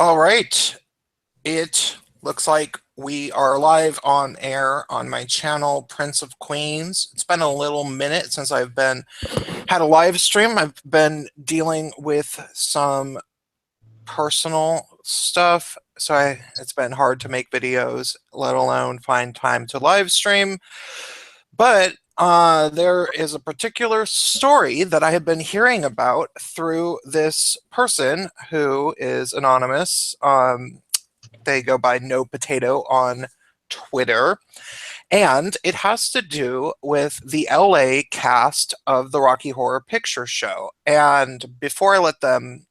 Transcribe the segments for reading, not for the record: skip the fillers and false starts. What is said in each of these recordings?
All right. It looks like we are live on air on my channel, Prince of Queens. It's been a little minute since I've been had a live stream. I've been dealing with some personal stuff, so it's been hard to make videos, let alone find time to live stream. But there is a particular story that I have been hearing about through this person who is anonymous. They go by No Potato on Twitter. And it has to do with the LA cast of the Rocky Horror Picture Show. And before I let them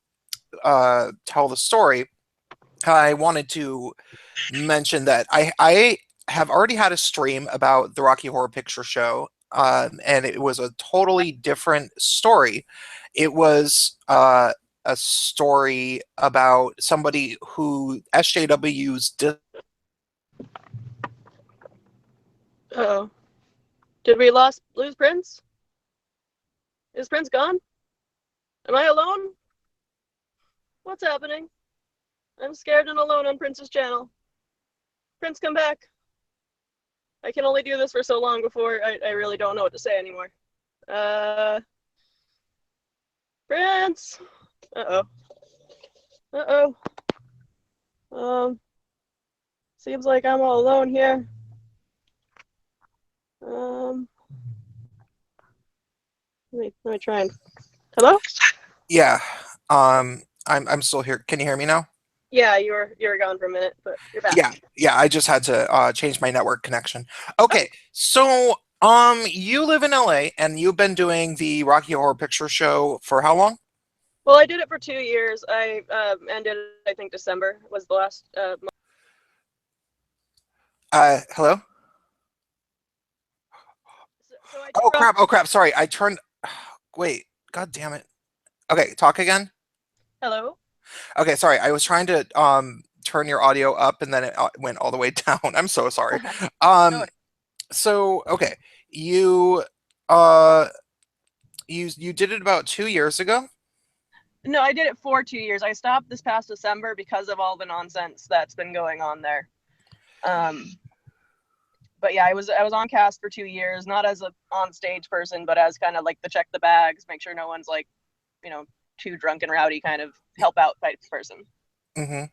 tell the story, I wanted to mention that I have already had a stream about the Rocky Horror Picture Show, and it was a totally different story. It was a story about somebody who SJWs did. Uh-oh. Did we lose Prince? Is Prince gone? Am I alone? What's happening? I'm scared and alone on Prince's channel. Prince, come back. I can only do this for so long before I really don't know what to say anymore. Prince! Uh-oh. Uh-oh. Seems like I'm all alone here. Let me try and... Hello? Yeah. I'm still here. Can you hear me now? Yeah, you were gone for a minute, but you're back. Yeah. I just had to change my network connection. Okay, so you live in LA and you've been doing the Rocky Horror Picture Show for how long? Well, I did it for 2 years. I ended, I think December was the last month. Hello? So I Oh crap, sorry. I turned wait, god damn it. Okay, talk again. Hello? Okay, sorry. I was trying to turn your audio up and then it went all the way down. I'm so sorry. No. So okay, you uh you did it about 2 years ago? No, I did it for 2 years. I stopped this past December because of all the nonsense that's been going on there. But yeah, I was on cast for 2 years, not as a on stage person, but as kind of like the check the bags, make sure no one's like, too drunk and rowdy kind of help out type person. Mm-hmm.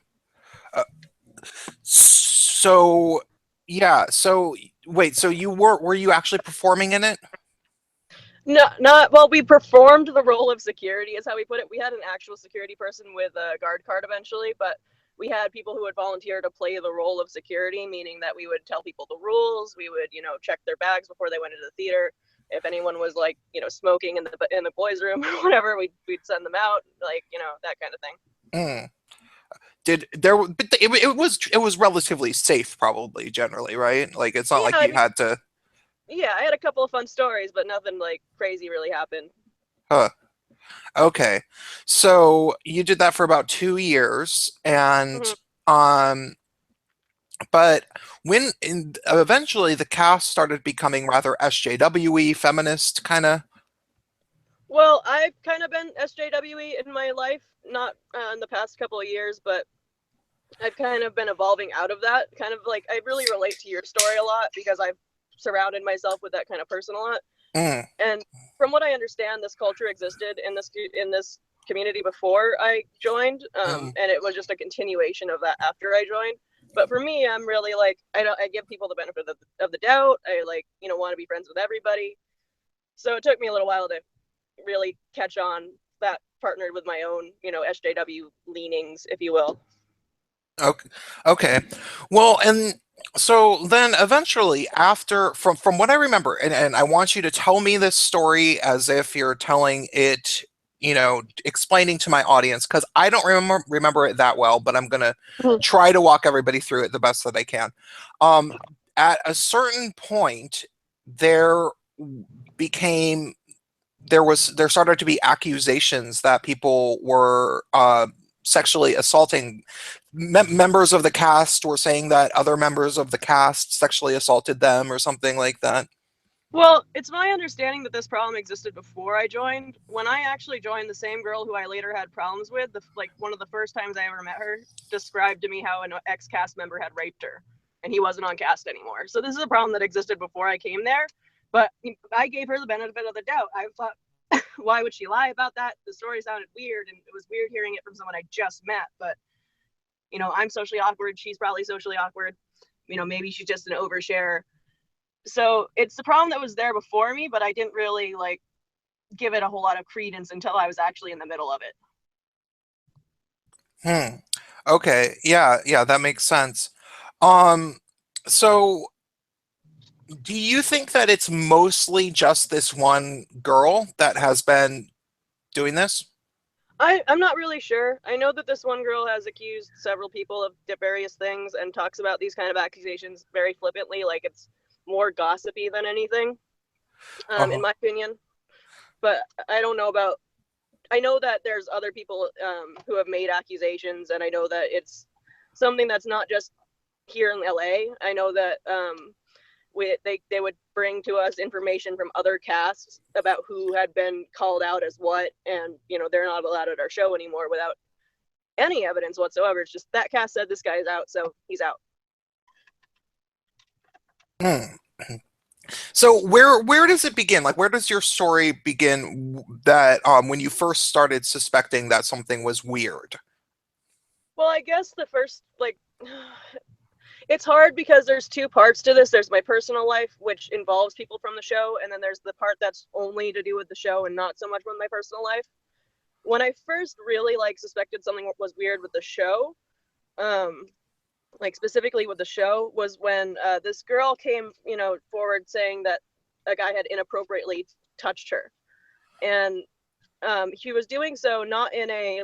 So yeah, so wait, so were you actually performing in it? No, not well. We performed the role of security, is how we put it. We had an actual security person with a guard card eventually, but we had people who would volunteer to play the role of security, meaning that we would tell people the rules. We would, check their bags before they went into the theater. If anyone was like, smoking in the boys' room or whatever, we'd send them out, like, that kind of thing. Mm. But it was relatively safe, probably generally, right? Like it's not like you had to. Yeah, I had a couple of fun stories, but nothing like crazy really happened. Huh. Okay. So you did that for about 2 years, and um, but eventually the cast started becoming rather SJW-y, feminist kind of. Well, I've kind of been SJW-y in my life, not in the past couple of years, but I've kind of been evolving out of that. Kind of like I really relate to your story a lot because I've surrounded myself with that kind of person a lot. And from what I understand, this culture existed in this community before I joined, and it was just a continuation of that after I joined. But for me, I'm really like I give people the benefit of the doubt. I want to be friends with everybody. So it took me a little while to really catch on that, partnered with my own SJW leanings, if you will. Okay. Well, and so then eventually after from what I remember, and I want you to tell me this story as if you're telling it, explaining to my audience, because I don't remember it that well, but I'm gonna try to walk everybody through it the best that I can. At a certain point, there started to be accusations that people were sexually assaulting members of the cast, were saying that other members of the cast sexually assaulted them or something like that. Well, it's my understanding that this problem existed before I joined. When I actually joined, the same girl who I later had problems with, like one of the first times I ever met her, described to me how an ex-cast member had raped her, and he wasn't on cast anymore. So this is a problem that existed before I came there. But I gave her the benefit of the doubt. I thought, why would she lie about that? The story sounded weird, and it was weird hearing it from someone I just met. But I'm socially awkward. She's probably socially awkward. Maybe she's just an overshare. So it's the problem that was there before me, but I didn't really like give it a whole lot of credence until I was actually in the middle of it. Hmm. Okay. Yeah, yeah, that makes sense. Um, so do you think that it's mostly just this one girl that has been doing this? I'm not really sure. I know that this one girl has accused several people of various things and talks about these kind of accusations very flippantly, like it's more gossipy than anything, in Uh-huh. my opinion. But I don't know about. I know that there's other people who have made accusations, and I know that it's something that's not just here in LA. I know that they would bring to us information from other casts about who had been called out as what, and they're not allowed at our show anymore without any evidence whatsoever. It's just that cast said this guy is out, so he's out. Hmm. So where does it begin? Like where does your story begin that when you first started suspecting that something was weird? Well, I guess the first it's hard because there's two parts to this. There's my personal life, which involves people from the show, and then there's the part that's only to do with the show and not so much with my personal life. When I first really suspected something was weird with the show, um, like specifically with the show, was when this girl came, forward saying that a guy had inappropriately touched her, and he was doing so not in a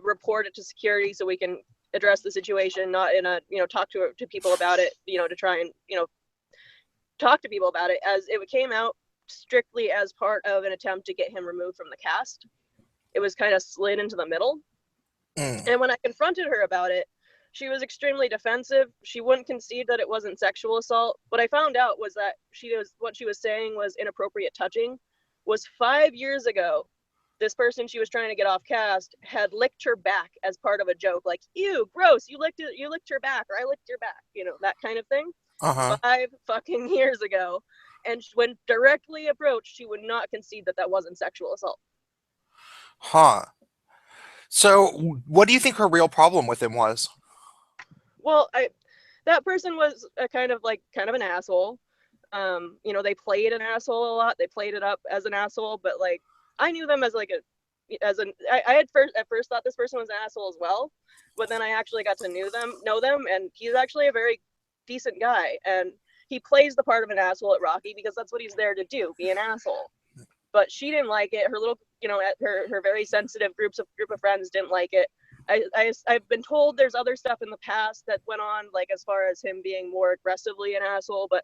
report it to security so we can address the situation, not in a talk to people about it, to try and talk to people about it, as it came out strictly as part of an attempt to get him removed from the cast. It was kind of slid into the middle. Mm. And when I confronted her about it, she was extremely defensive. She wouldn't concede that it wasn't sexual assault. What I found out was that what she was saying was inappropriate touching was 5 years ago. This person she was trying to get off cast had licked her back as part of a joke, like, ew, gross, you licked her back, or I licked your back, that kind of thing. Uh-huh. 5 fucking years ago. And when directly approached, she would not concede that that wasn't sexual assault. Huh. So what do you think her real problem with him was? Well, that person was a kind of an asshole. They played an asshole a lot. They played it up as an asshole, but I knew them as I had at first thought this person was an asshole as well, but then I actually got to know them, and he's actually a very decent guy, and he plays the part of an asshole at Rocky because that's what he's there to do, be an asshole. But she didn't like it. Her little, her very sensitive group of friends didn't like it. I've been told there's other stuff in the past that went on, like as far as him being more aggressively an asshole, but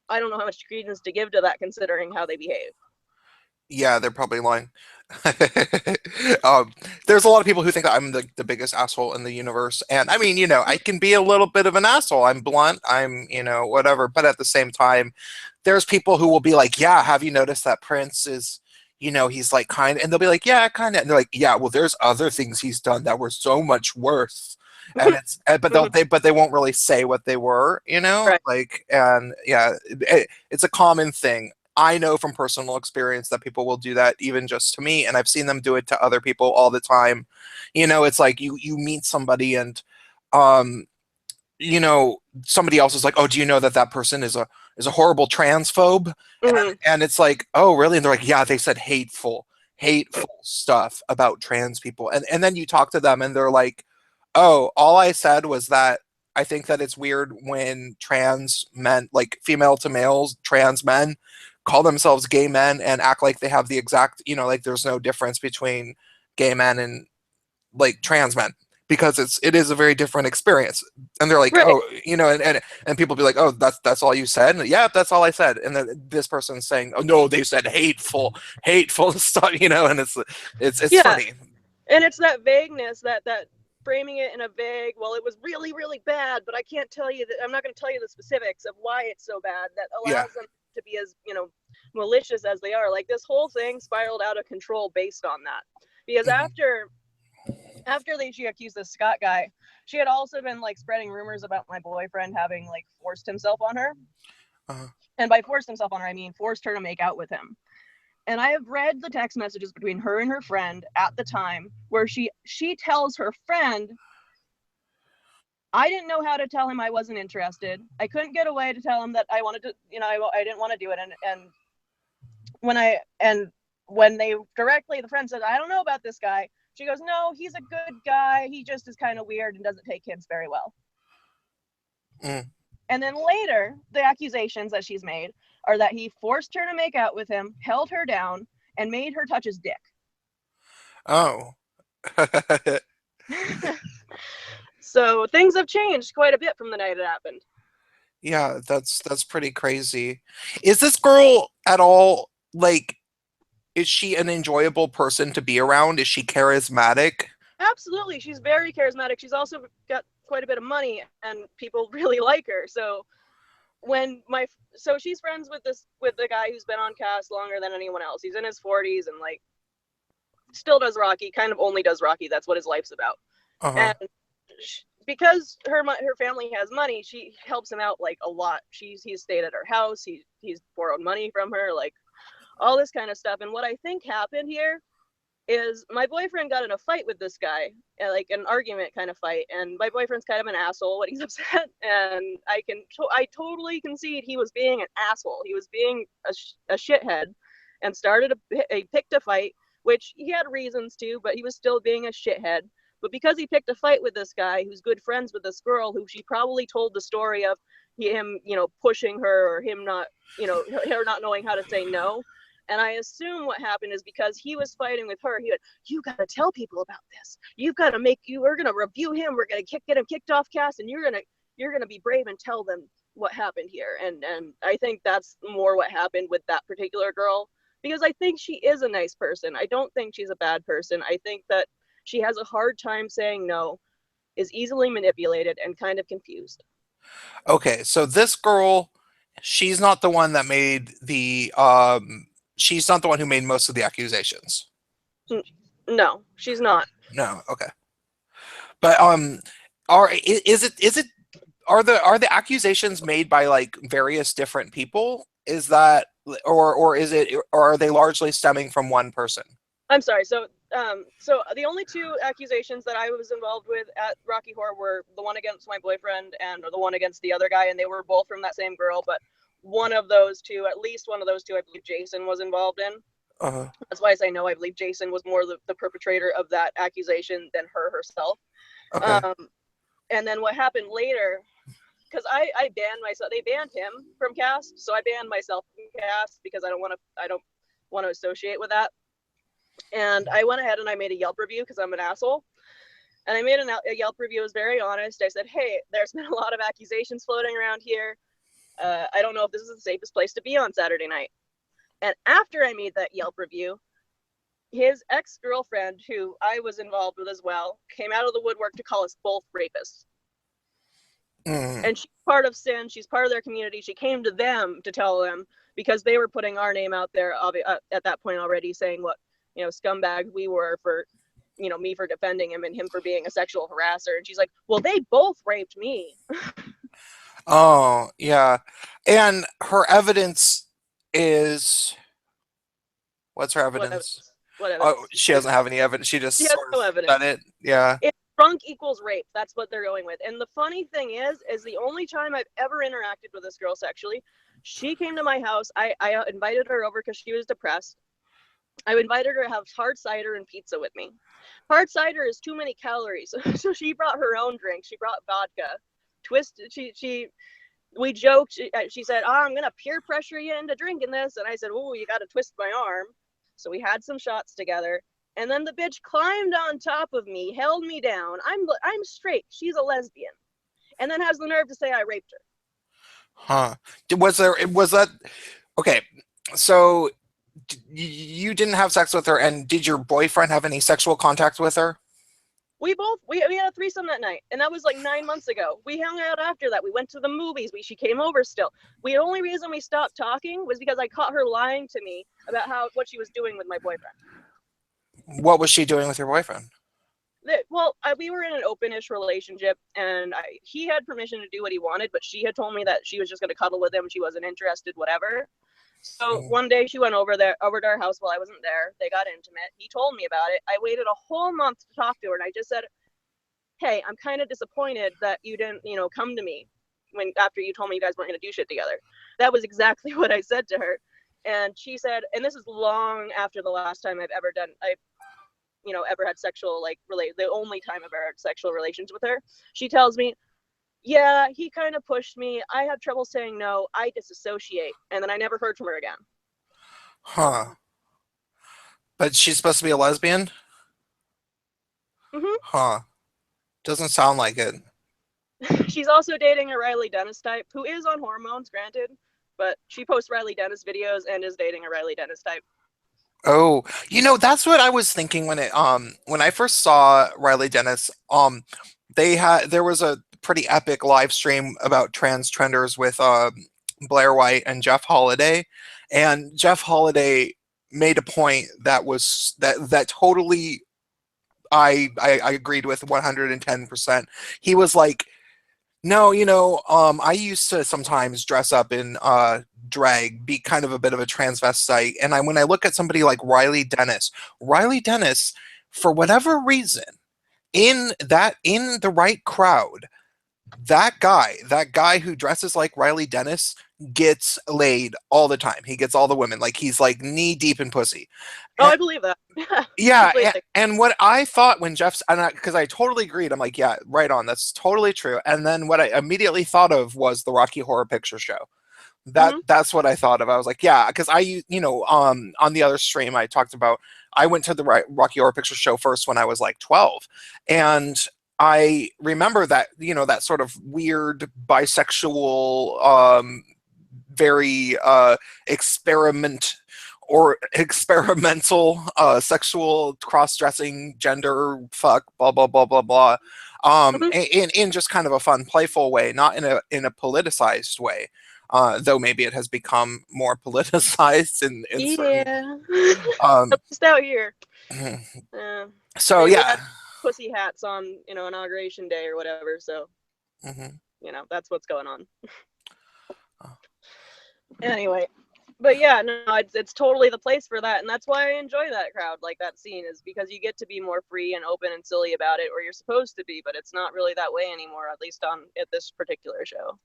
I don't know how much credence to give to that considering how they behave. Yeah, they're probably lying. um, there's a lot of people who think I'm the biggest asshole in the universe. And I mean, I can be a little bit of an asshole. I'm blunt, I'm, whatever. But at the same time, there's people who will be like, yeah, have you noticed that Prince is, he's like kind of, and they'll be like, yeah, kind of. And they're like, yeah, well, there's other things he's done that were so much worse. And but they won't really say what they were, Right. like, and yeah, it's a common thing. I know from personal experience that people will do that even just to me, and I've seen them do it to other people all the time. It's like you meet somebody and um somebody else is like, "Oh, do you know that that person is a horrible transphobe?" Mm-hmm. And it's like, "Oh, really?" And they're like, "Yeah, they said hateful stuff about trans people." And then you talk to them and they're like, "Oh, all I said was that I think that it's weird when trans men, like female to males, trans men call themselves gay men and act like they have the exact, like there's no difference between gay men and like trans men because it is a very different experience." And they're like, Right. "Oh, and people be like, "Oh, that's all you said?" And, yeah, that's all I said. And then this person's saying, "Oh no, they said hateful stuff," and it's Yeah. funny. And it's that vagueness, that framing it in a vague, well, it was really, really bad, but I can't tell you that. I'm not going to tell you the specifics of why it's so bad. That Yeah. allows them. to be as, malicious as they are. Like, this whole thing spiraled out of control based on that. Because Mhm. after she accused this Scott guy, she had also been like spreading rumors about my boyfriend having like forced himself on her. Uh-huh. And by forced himself on her, I mean forced her to make out with him. And I have read the text messages between her and her friend at the time where she tells her friend, I didn't know how to tell him I wasn't interested. I couldn't get away to tell him that I wanted to, I didn't want to do it. And when I and when they directly, the friend says, I don't know about this guy. She goes, no, he's a good guy. He just is kind of weird and doesn't take hints very well. Mm. And then later, the accusations that she's made are that he forced her to make out with him, held her down, and made her touch his dick. Oh. So things have changed quite a bit from the night it happened. Yeah, that's pretty crazy. Is this girl at all like, is she an enjoyable person to be around? Is she charismatic? Absolutely, she's very charismatic. She's also got quite a bit of money, and people really like her. So she's friends with the guy who's been on cast longer than anyone else. He's in his 40s and like still does Rocky, kind of only does Rocky. That's what his life's about. Uh-huh. And because her family has money, she helps him out like a lot. He's stayed at her house. He's borrowed money from her, like all this kind of stuff. And what I think happened here is my boyfriend got in a fight with this guy, like an argument kind of fight. And my boyfriend's kind of an asshole when he's upset. And I totally concede he was being an asshole. He was being a shithead, and started picked a fight, which he had reasons to, but he was still being a shithead. But because he picked a fight with this guy who's good friends with this girl, who she probably told the story of him, pushing her, or him not, her not knowing how to say no. And I assume what happened is because he was fighting with her, he went, you got to tell people about this. You've got to we're going to review him. We're going to get him kicked off cast, and you're going to be brave and tell them what happened here. And I think that's more what happened with that particular girl, because I think she is a nice person. I don't think she's a bad person. I think that she has a hard time saying no, is easily manipulated, and kind of confused. Okay, so this girl, she's not the one that made the she's not the one who made most of the accusations. No, she's not. No, okay. But is it are the accusations made by like various different people? Is that, or is it, or are they largely stemming from one person? I'm sorry. So the only two accusations that I was involved with at Rocky Horror were the one against my boyfriend and the one against the other guy, and they were both from that same girl. But one of those two, at least one of those two, I believe Jason was involved in. Uh-huh. That's why I say no. I believe Jason was more the perpetrator of that accusation than her herself. Okay. Um, and then what happened later, because I banned myself. They banned him from cast, so I banned myself from cast because I don't want to associate with that. And I went ahead and I made a Yelp review because I'm an asshole. And I made a Yelp review. I was very honest. I said, hey, there's been a lot of accusations floating around here. I don't know if this is the safest place to be on Saturday night. And after I made that Yelp review, his ex-girlfriend, who I was involved with as well, came out of the woodwork to call us both rapists. Mm. And she's part of Sin. She's part of their community. She came to them to tell them, because they were putting our name out there at that point already, saying what, scumbags we were for, me for defending him and him for being a sexual harasser. And she's like, well, they both raped me. Oh, yeah. And her evidence is, what's her What evidence? evidence? What Oh, evidence? she doesn't have any evidence. She just She has sort of no said evidence. it. Yeah. If drunk equals rape, that's what they're going with. And the funny thing is the only time I've ever interacted with this girl sexually, she came to my house. I invited her over because she was depressed. I invited her to have hard cider and pizza with me. Hard cider is too many calories, so she brought her own drink. She brought vodka. We joked. She said, "Oh, I'm gonna peer pressure you into drinking this," and I said, "Oh, you got to twist my arm." So we had some shots together, and then the bitch climbed on top of me, held me down. I'm straight. She's a lesbian, and then has the nerve to say I raped her. Huh. Was that okay? So you didn't have sex with her, and did your boyfriend have any sexual contact with her? We had a threesome that night, and that was like 9 months ago. We hung out after that. We went to the movies. She came over still. The only reason we stopped talking was because I caught her lying to me about what she was doing with my boyfriend. What was she doing with your boyfriend? We were in an openish relationship, and he had permission to do what he wanted, but she had told me that she was just going to cuddle with him. She wasn't interested, whatever. So Mm. one day she went over to our house while I wasn't there. They got intimate. He told me about it. I waited a whole month to talk to her, and I just said, "Hey, I'm kind of disappointed that you didn't, come to me after you told me you guys weren't going to do shit together." That was exactly what I said to her, and she said, and this is long after the last time I ever had the only time I've ever had sexual relations with her. She tells me, "Yeah, he kind of pushed me. I have trouble saying no. I disassociate." And then I never heard from her again. Huh. But she's supposed to be a lesbian? Hmm. Huh. Doesn't sound like it. She's also dating a Riley Dennis type who is on hormones, granted, but she posts Riley Dennis videos and is dating a Riley Dennis type. Oh, that's what I was thinking when I first saw Riley Dennis. There was a pretty epic live stream about trans trenders with Blair White and Jeff Holiday, and Jeff Holiday made a point that totally I agreed with 110%. He was like, no, I used to sometimes dress up in drag, be kind of a bit of a transvestite. And when I look at somebody like Riley Dennis, for whatever reason, in the right crowd, that guy who dresses like Riley Dennis gets laid all the time. He gets all the women. Like he's like knee deep in pussy. Oh, I believe that. Yeah, Yeah, completely. and what I thought when Jeff's, and because I totally agreed, I'm like, yeah, right on, that's totally true. And then what I immediately thought of was the Rocky Horror Picture Show. Hmm. That's what I thought of. I was like, yeah, because on the other stream I talked about, I went to the Rocky Horror Picture Show first when I was like 12, and I remember that sort of weird bisexual, very experimental sexual cross-dressing gender fuck blah blah blah blah blah, Hmm. in just kind of a fun playful way, not in a politicized way, though maybe it has become more politicized in certain Yeah. um At least out here. Uh, so we yeah. had pussy hats on, inauguration day or whatever. So, Hmm. that's what's going on. Anyway, but yeah, no, it's totally the place for that, and that's why I enjoy that crowd, like that scene, is because you get to be more free and open and silly about it, or you're supposed to be, but it's not really that way anymore, at least on at this particular show.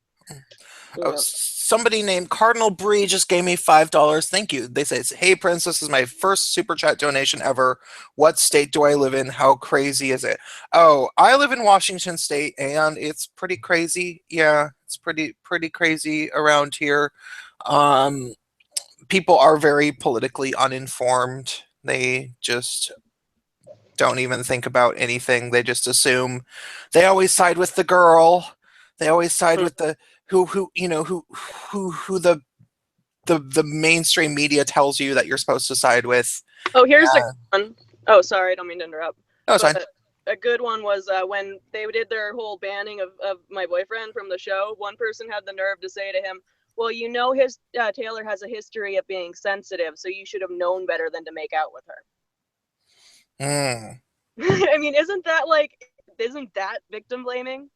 Oh, Yeah. somebody named Cardinal Bree just gave me $5. Thank you. They say, "Hey Prince, this is my first super chat donation ever. What state do I live in? How crazy is it?" Oh, I live in Washington State, and it's pretty crazy. Yeah, it's pretty crazy around here. Um, People are very politically uninformed. They just don't even think about anything. They just assume. They always side with the girl. They always side Mm. with the who the mainstream media tells you that you're supposed to side with. Oh, here's a Yeah. good one. Oh, sorry, I don't mean to interrupt. No, it's fine. But a good one was when they did their whole banning of my boyfriend from the show. One person had the nerve to say to him, "Well, his Taylor has a history of being sensitive, so you should have known better than to make out with her." Mm. I mean, isn't that victim blaming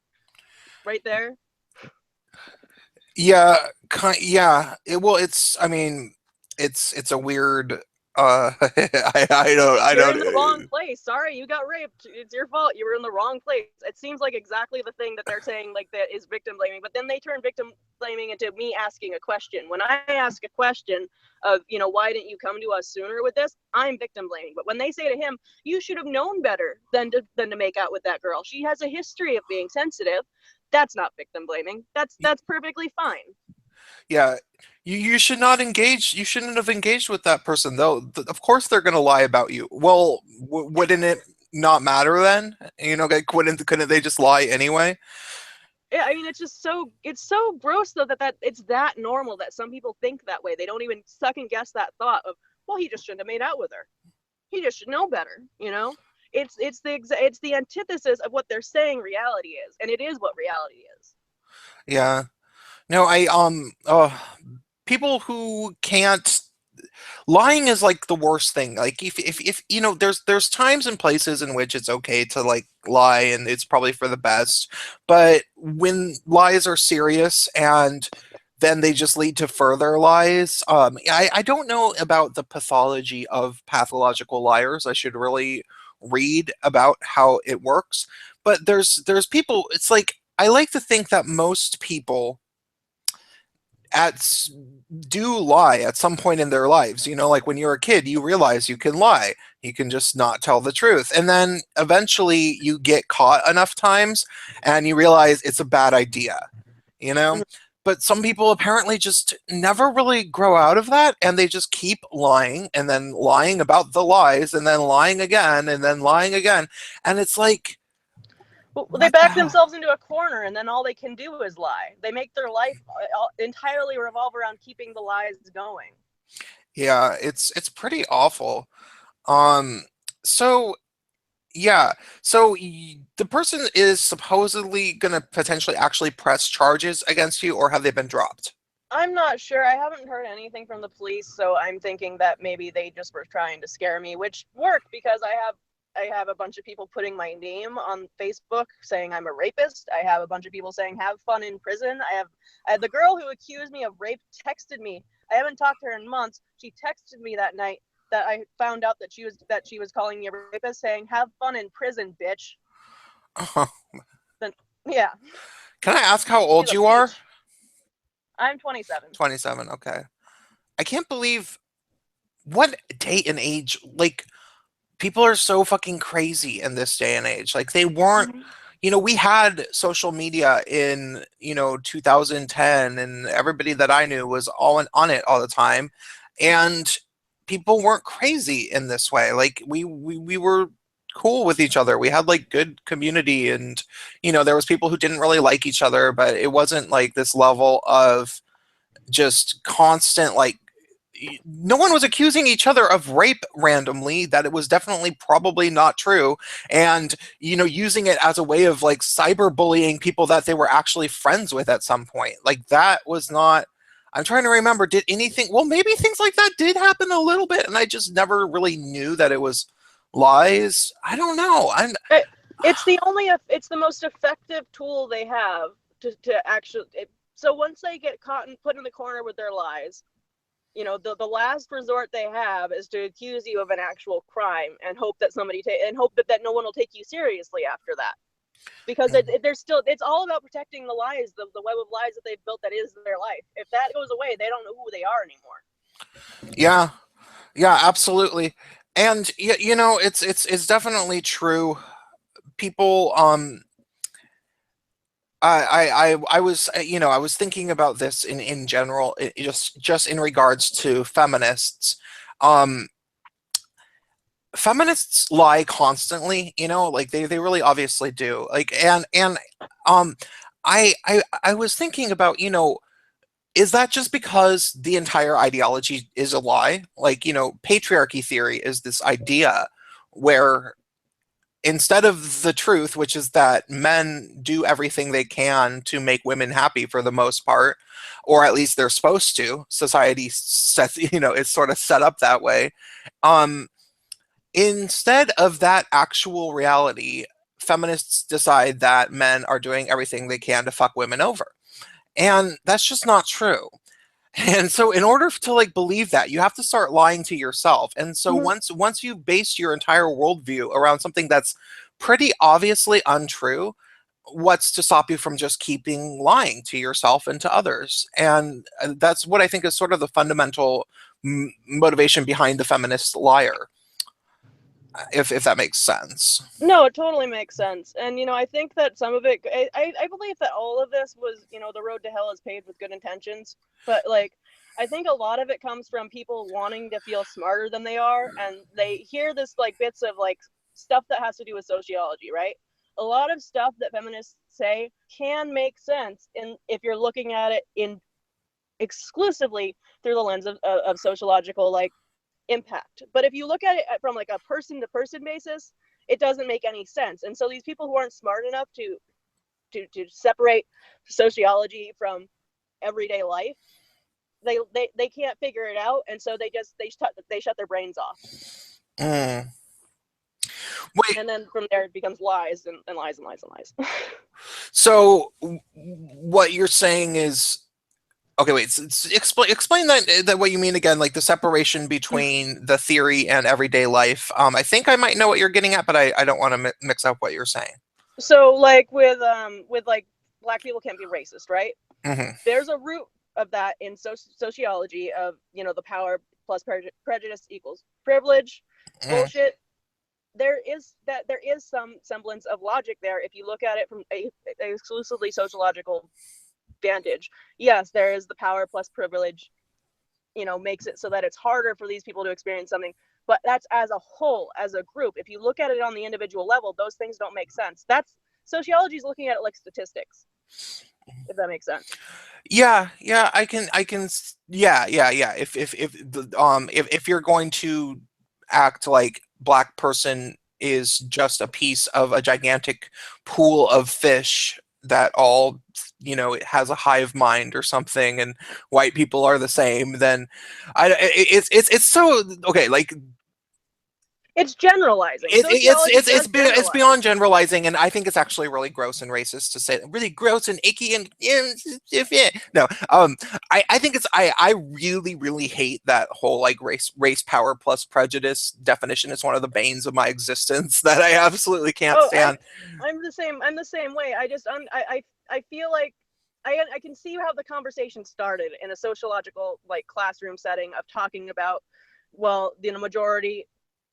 right there? Yeah, yeah. It's. I mean, it's a weird. I You're don't. in the wrong place. Sorry, you got raped. It's your fault. You were in the wrong place. It seems like exactly the thing that they're saying, like, that is victim blaming, but then they turn victim blaming into me asking a question. When I ask a question of, why didn't you come to us sooner with this, I'm victim blaming. But when they say to him, "You should have known better than to make out with that girl. She has a history of being sensitive," that's not victim blaming. That's perfectly fine. Yeah, you should not engage. You shouldn't have engaged with that person, though. Of course, they're going to lie about you. Well, wouldn't it not matter then? Like, couldn't they just lie anyway? Yeah, I mean, it's so gross though that it's that normal that some people think that way. They don't even second guess that thought of, well, he just shouldn't have made out with her. He just should know better. it's the antithesis of what they're saying reality is, and it is what reality is. Yeah. No, people who can't lying is like the worst thing. Like if you know, there's times and places in which it's okay to like lie and it's probably for the best. But when lies are serious and then they just lead to further lies, I don't know about the pathology of pathological liars. I should really read about how it works. But there's people, it's like I like to think that most people at do lie at some point in their lives. You know, like when you're a kid, you realize you can lie. You can just not tell the truth. And then eventually you get caught enough times and you realize it's a bad idea, you know? Mhm. But some people apparently just never really grow out of that and they just keep lying and then lying about the lies and then lying again and then lying again. And it's like, Well, they what the back hell? themselves into a corner, and then all they can do is lie. They make their life entirely revolve around keeping the lies going. Yeah, it's pretty awful. Um, so yeah. So the person is supposedly going to potentially actually press charges against you, or have they been dropped? I'm not sure. I haven't heard anything from the police, so I'm thinking that maybe they just were trying to scare me, which worked because I have a bunch of people putting my name on Facebook saying I'm a rapist. I have a bunch of people saying have fun in prison. I had the girl who accused me of rape texted me. I haven't talked to her in months. She texted me that night that I found out that she was calling me a rapist, saying have fun in prison, bitch. Then yeah, Can I ask how she's old a you are? peach. I'm 27. 27. Okay. I can't believe what day and age, like, people are so fucking crazy in this day and age. Like, they weren't, Mm-hmm. we had social media in, 2010, and everybody that I knew was all on it all the time. And people weren't crazy in this way. Like, we were cool with each other. We had like good community, and, there was people who didn't really like each other, but it wasn't like this level of just constant, like, no one was accusing each other of rape randomly, that it was definitely probably not true, and using it as a way of like cyberbullying people that they were actually friends with at some point. Like, that was not. I'm trying to remember, did anything, well, maybe things like that did happen a little bit and I just never really knew that it was lies. I don't know. I'm It's the most effective tool they have to actually so once they get caught and put in the corner with their lies, the last resort they have is to accuse you of an actual crime and hope that that no one will take you seriously after that, because they're still, it's all about protecting the lies, the web of lies that they've built that is their life. If that goes away, they don't know who they are anymore. yeah. Yeah, absolutely. And it's definitely true. People, I was, I was thinking about this in general, just in regards to feminists. Um, Feminists lie constantly, like they really obviously do. Like, and um, I was thinking about, is that just because the entire ideology is a lie? Like, patriarchy theory is this idea where instead of the truth, which is that men do everything they can to make women happy for the most part, or at least they're supposed to. Society sets, it's sort of set up that way. Um, Instead of that actual reality, feminists decide that men are doing everything they can to fuck women over. And that's just not true. And so in order to like believe that, you have to start lying to yourself. And so Mm-hmm. once you base your entire worldview around something that's pretty obviously untrue, what's to stop you from just keeping lying to yourself and to others? And that's what I think is sort of the fundamental motivation behind the feminist liar, if that makes sense. No, it totally makes sense. And, I think that some of it, I believe that all of this was, the road to hell is paved with good intentions. But, like, I think a lot of it comes from people wanting to feel smarter than they are. And they hear this, like, bits of, like, stuff that has to do with sociology, right? A lot of stuff that feminists say can make sense if you're looking at it in exclusively through the lens of sociological, like, impact. But if you look at it from like a person to person basis, it doesn't make any sense. And so these people who aren't smart enough to separate sociology from everyday life, they can't figure it out, and so they shut their brains off. Mm. Wait, And then from there it becomes lies and lies and lies and lies. so what you're saying is okay, wait. Explain that what you mean again, like the separation between the theory and everyday life. I think I might know what you're getting at, but I don't want to mix up what you're saying. So like with like black people can't be racist, right? Hmm. There's a root of that in sociology of, you know, the power plus prejudice equals privilege Mm. bullshit. There is some semblance of logic there if you look at it from a exclusively sociological vantage. Yes, there is the power plus privilege, you know, makes it so that it's harder for these people to experience something, but that's as a whole, as a group. If you look at it on the individual level, those things don't make sense. That's sociology is looking at it like statistics, if that makes sense. Yeah, yeah, yeah. If you're going to act like black person is just a piece of a gigantic pool of fish that all, it has a hive mind or something, and white people are the same, then it's so okay. Like It's generalizing. it's Sociology it's does it's generalize. beyond generalizing, and I think it's actually really gross and racist to say, really gross and icky and no. I think I really hate that whole like race power plus prejudice definition. It's one of the banes of my existence that I absolutely can't Oh, stand. I'm the same. I'm the same way. I feel like I can see how the conversation started in a sociological like classroom setting of talking about, well, the majority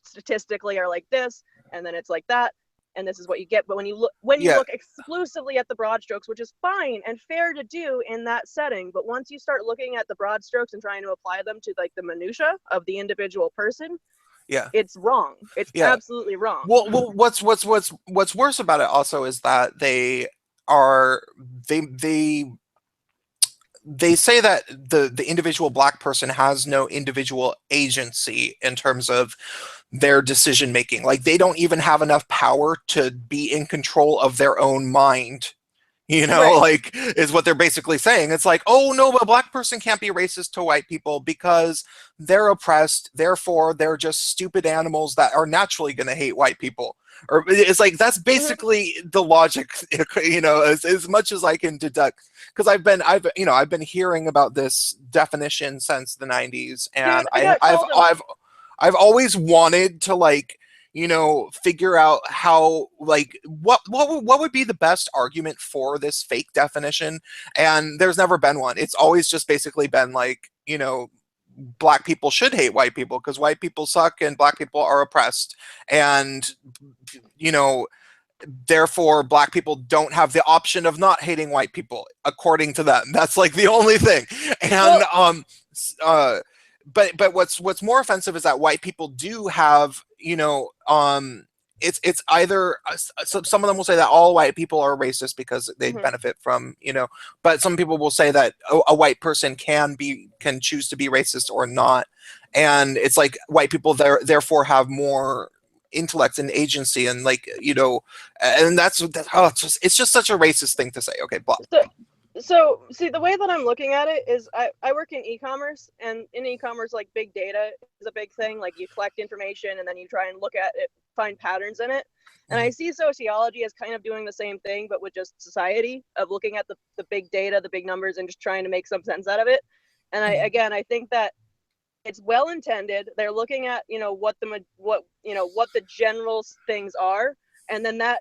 statistically are like this, and then it's like that, and this is what you get. But when you Yeah, look exclusively at the broad strokes, which is fine and fair to do in that setting, but once you start looking at the broad strokes and trying to apply them to like the minutia of the individual person, yeah, it's wrong. It's yeah. absolutely wrong. Well, what's worse about it also is that are they they they say that the individual black person has no individual agency in terms of their decision making. Like they don't even have enough power to be in control of their own mind. Right. Like is what they're basically saying. It's like, oh no, a black person can't be racist to white people because they're oppressed. Therefore, they're just stupid animals that are naturally going to hate white people. Or it's like that's Mm-hmm. basically the logic, as much as I can deduct, because I've been hearing about this definition since the 90s, Dude, and I got called a I've always wanted to like figure out how, like, what would be the best argument for this fake definition, and there's never been one. It's always just basically been like, black people should hate white people because white people suck and black people are oppressed, and you know therefore black people don't have the option of not hating white people according to them. That's like the only thing. And well. uh but what's more offensive is that white people do have, it's either some of them will say that all white people are racist because they Mm-hmm. benefit from, but some people will say that a white person can choose to be racist or not, and it's like white people therefore have more intellect and agency, and like, and it's just such a racist thing to say. Okay, blah. So, so see, the way that I'm looking at it is I work in e-commerce, and in e-commerce, like big data is a big thing. Like you collect information and then you try and look at it, find patterns in it. And I see sociology as kind of doing the same thing, but with just society, of looking at the big data, the big numbers, and just trying to make some sense out of it. And I think that it's well intended. They're looking at, what the general things are, and then that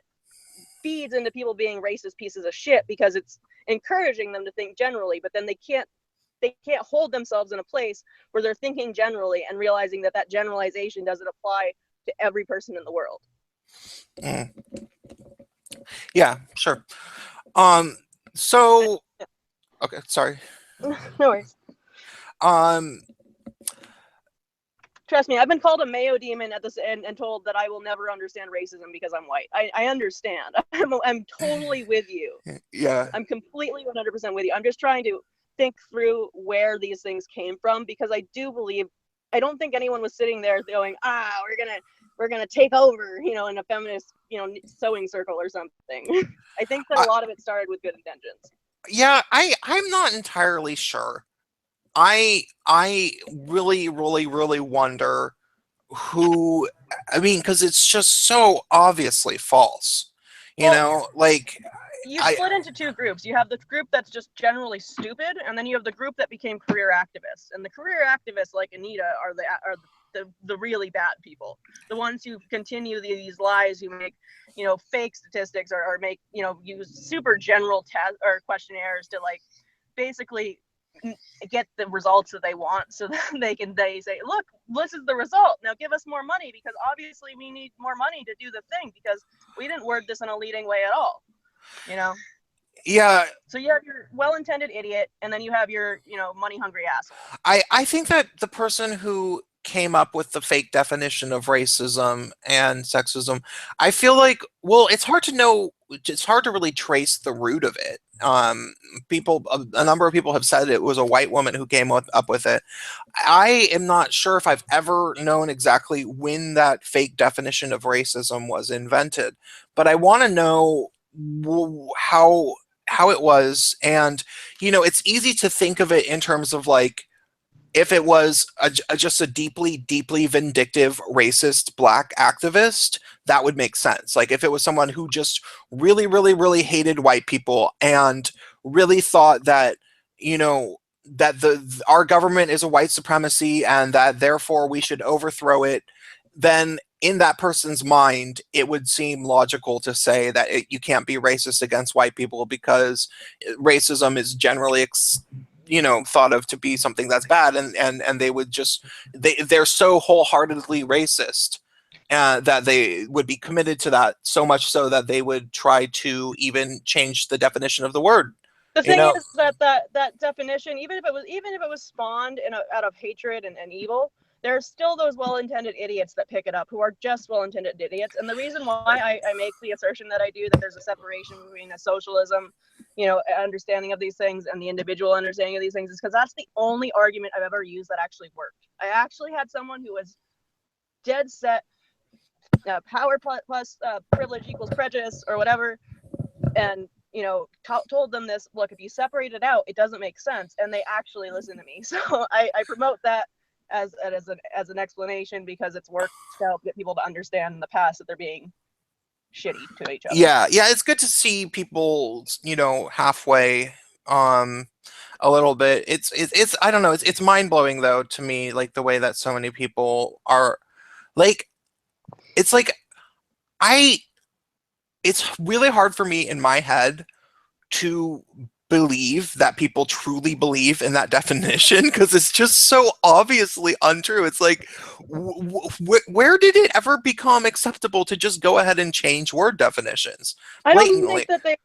feeds into people being racist pieces of shit because it's encouraging them to think generally, but then they can't hold themselves in a place where they're thinking generally and realizing that that generalization doesn't apply to every person in the world. Mm. Yeah, sure. um so okay, sorry. No worries. um Trust me, I've been called a Mayo demon at this and told that I will never understand racism because I'm white. I understand. I'm totally with you. yeah. I'm completely 100% with you. I'm just trying to think through where these things came from because I do believe I don't think anyone was sitting there going, we're gonna take over, in a feminist, sewing circle or something. I think that a I, lot of it started with good intentions. yeah, I'm not entirely sure. I really, really, really wonder who, I mean, because it's just so obviously false. You Well, know, like you I split into two groups. You have the group that's just generally stupid, and then you have the group that became career activists. And the career activists, like Anita, are the really bad people. The ones who continue these lies, who make fake statistics, or make use super general or questionnaires to like basically get the results that they want, so that they say, look, this is the result, now give us more money, because obviously we need more money to do the thing, because we didn't word this in a leading way at all. you know yeah, so you have your well-intended idiot, and then you have your money hungry asshole. I think that the person who came up with the fake definition of racism and sexism, I feel like, well, it's hard to know, it's hard to really trace the root of it. People, a number of people have said it was a white woman who came up with it. I am not sure if I've ever known exactly when that fake definition of racism was invented, but I want to know how it was. And it's easy to think of it in terms of like, if it was just a deeply, deeply vindictive, racist black activist, that would make sense. Like if it was someone who just really, really, really hated white people and really thought that, that our government is a white supremacy and that therefore we should overthrow it, then in that person's mind, it would seem logical to say that you can't be racist against white people because racism is generally thought of to be something that's bad, and they would just they're so wholeheartedly racist that they would be committed to that, so much so that they would try to even change the definition of the word. The you thing know is that definition, even if it was spawned out of hatred and evil, there are still those well-intended idiots that pick it up, who are just well-intended idiots. And the reason why I make the assertion that I do, that there's a separation between a socialism, understanding of these things, and the individual understanding of these things, is because that's the only argument I've ever used that actually worked. I actually had someone who was dead set, power plus privilege equals prejudice, or whatever, and told them this, look, if you separate it out, it doesn't make sense, and they actually listen to me. So I promote that as an explanation, because it's worked to help get people to understand in the past that they're being shitty to each other. yeah, it's good to see people halfway, um a little bit. It's I don't know, it's mind-blowing though to me, like the way that so many people are like, it's like I it's really hard for me in my head to believe that people truly believe in that definition, because it's just so obviously untrue. It's like, where did it ever become acceptable to just go ahead and change word definitions I don't blatantly? think that they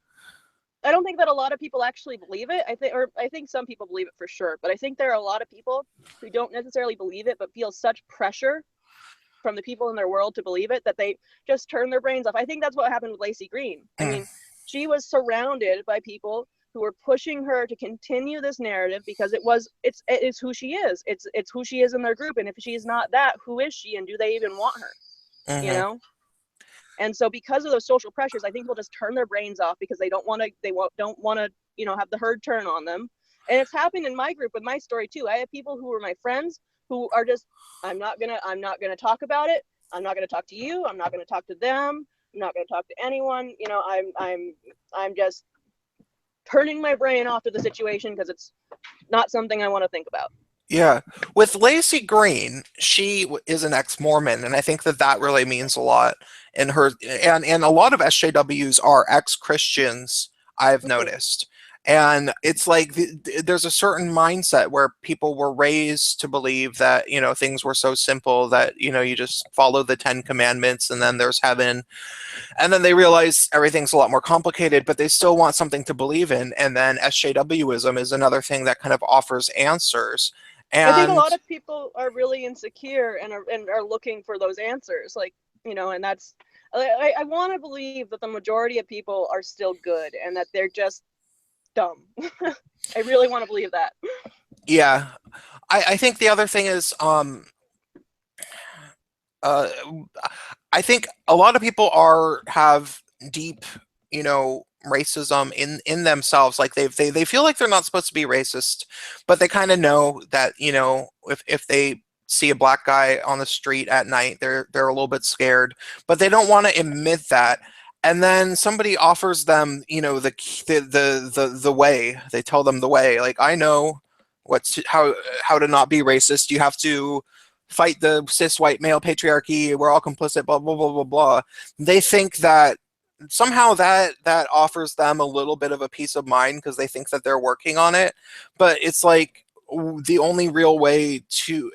I don't think that a lot of people actually believe it. I think some people believe it for sure, but I think there are a lot of people who don't necessarily believe it, but feel such pressure from the people in their world to believe it that they just turn their brains off. I think that's what happened with Lacey Green. I Mm, mean, she was surrounded by people who were pushing her to continue this narrative, because it's who she is. It's who she is in their group, and if she's not that, who is she, and do they even want her? You mhm. know? And so because of those social pressures, I think people just turn their brains off, because they don't want to have the herd turn on them. And it's happened in my group with my story too. I have people who were my friends who are just, I'm not gonna talk about it. I'm not gonna talk to you. I'm not gonna talk to them. I'm not gonna talk to anyone. I'm just turning my brain off to the situation, because it's not something I want to think about. Yeah. With Lacey Green, she is an ex-Mormon, and I think that that really means a lot in her. And a lot of SJWs are ex-Christians, I've Mm-hmm. noticed. And it's like there's a certain mindset where people were raised to believe that, things were so simple that, you just follow the Ten Commandments and then there's heaven. And then they realize everything's a lot more complicated, but they still want something to believe in. And then SJWism is another thing that kind of offers answers. I think a And lot of people are really insecure, and are looking for those answers, like, and that's, I want to believe that the majority of people are still good, and that they're just dumb. I really want to believe that. Yeah, I think the other thing is uh, I think a lot of people are have deep, racism in themselves. Like they feel like they're not supposed to be racist, but they kind of know that, if they see a black guy on the street at night, they're a little bit scared, but they don't want to admit that. And then somebody offers them, the way. They tell them the way. Like, I know how to not be racist. You have to fight the cis white male patriarchy. We're all complicit. Blah blah blah blah blah. They think that somehow that offers them a little bit of a peace of mind because they think that they're working on it. But it's like the only real way to,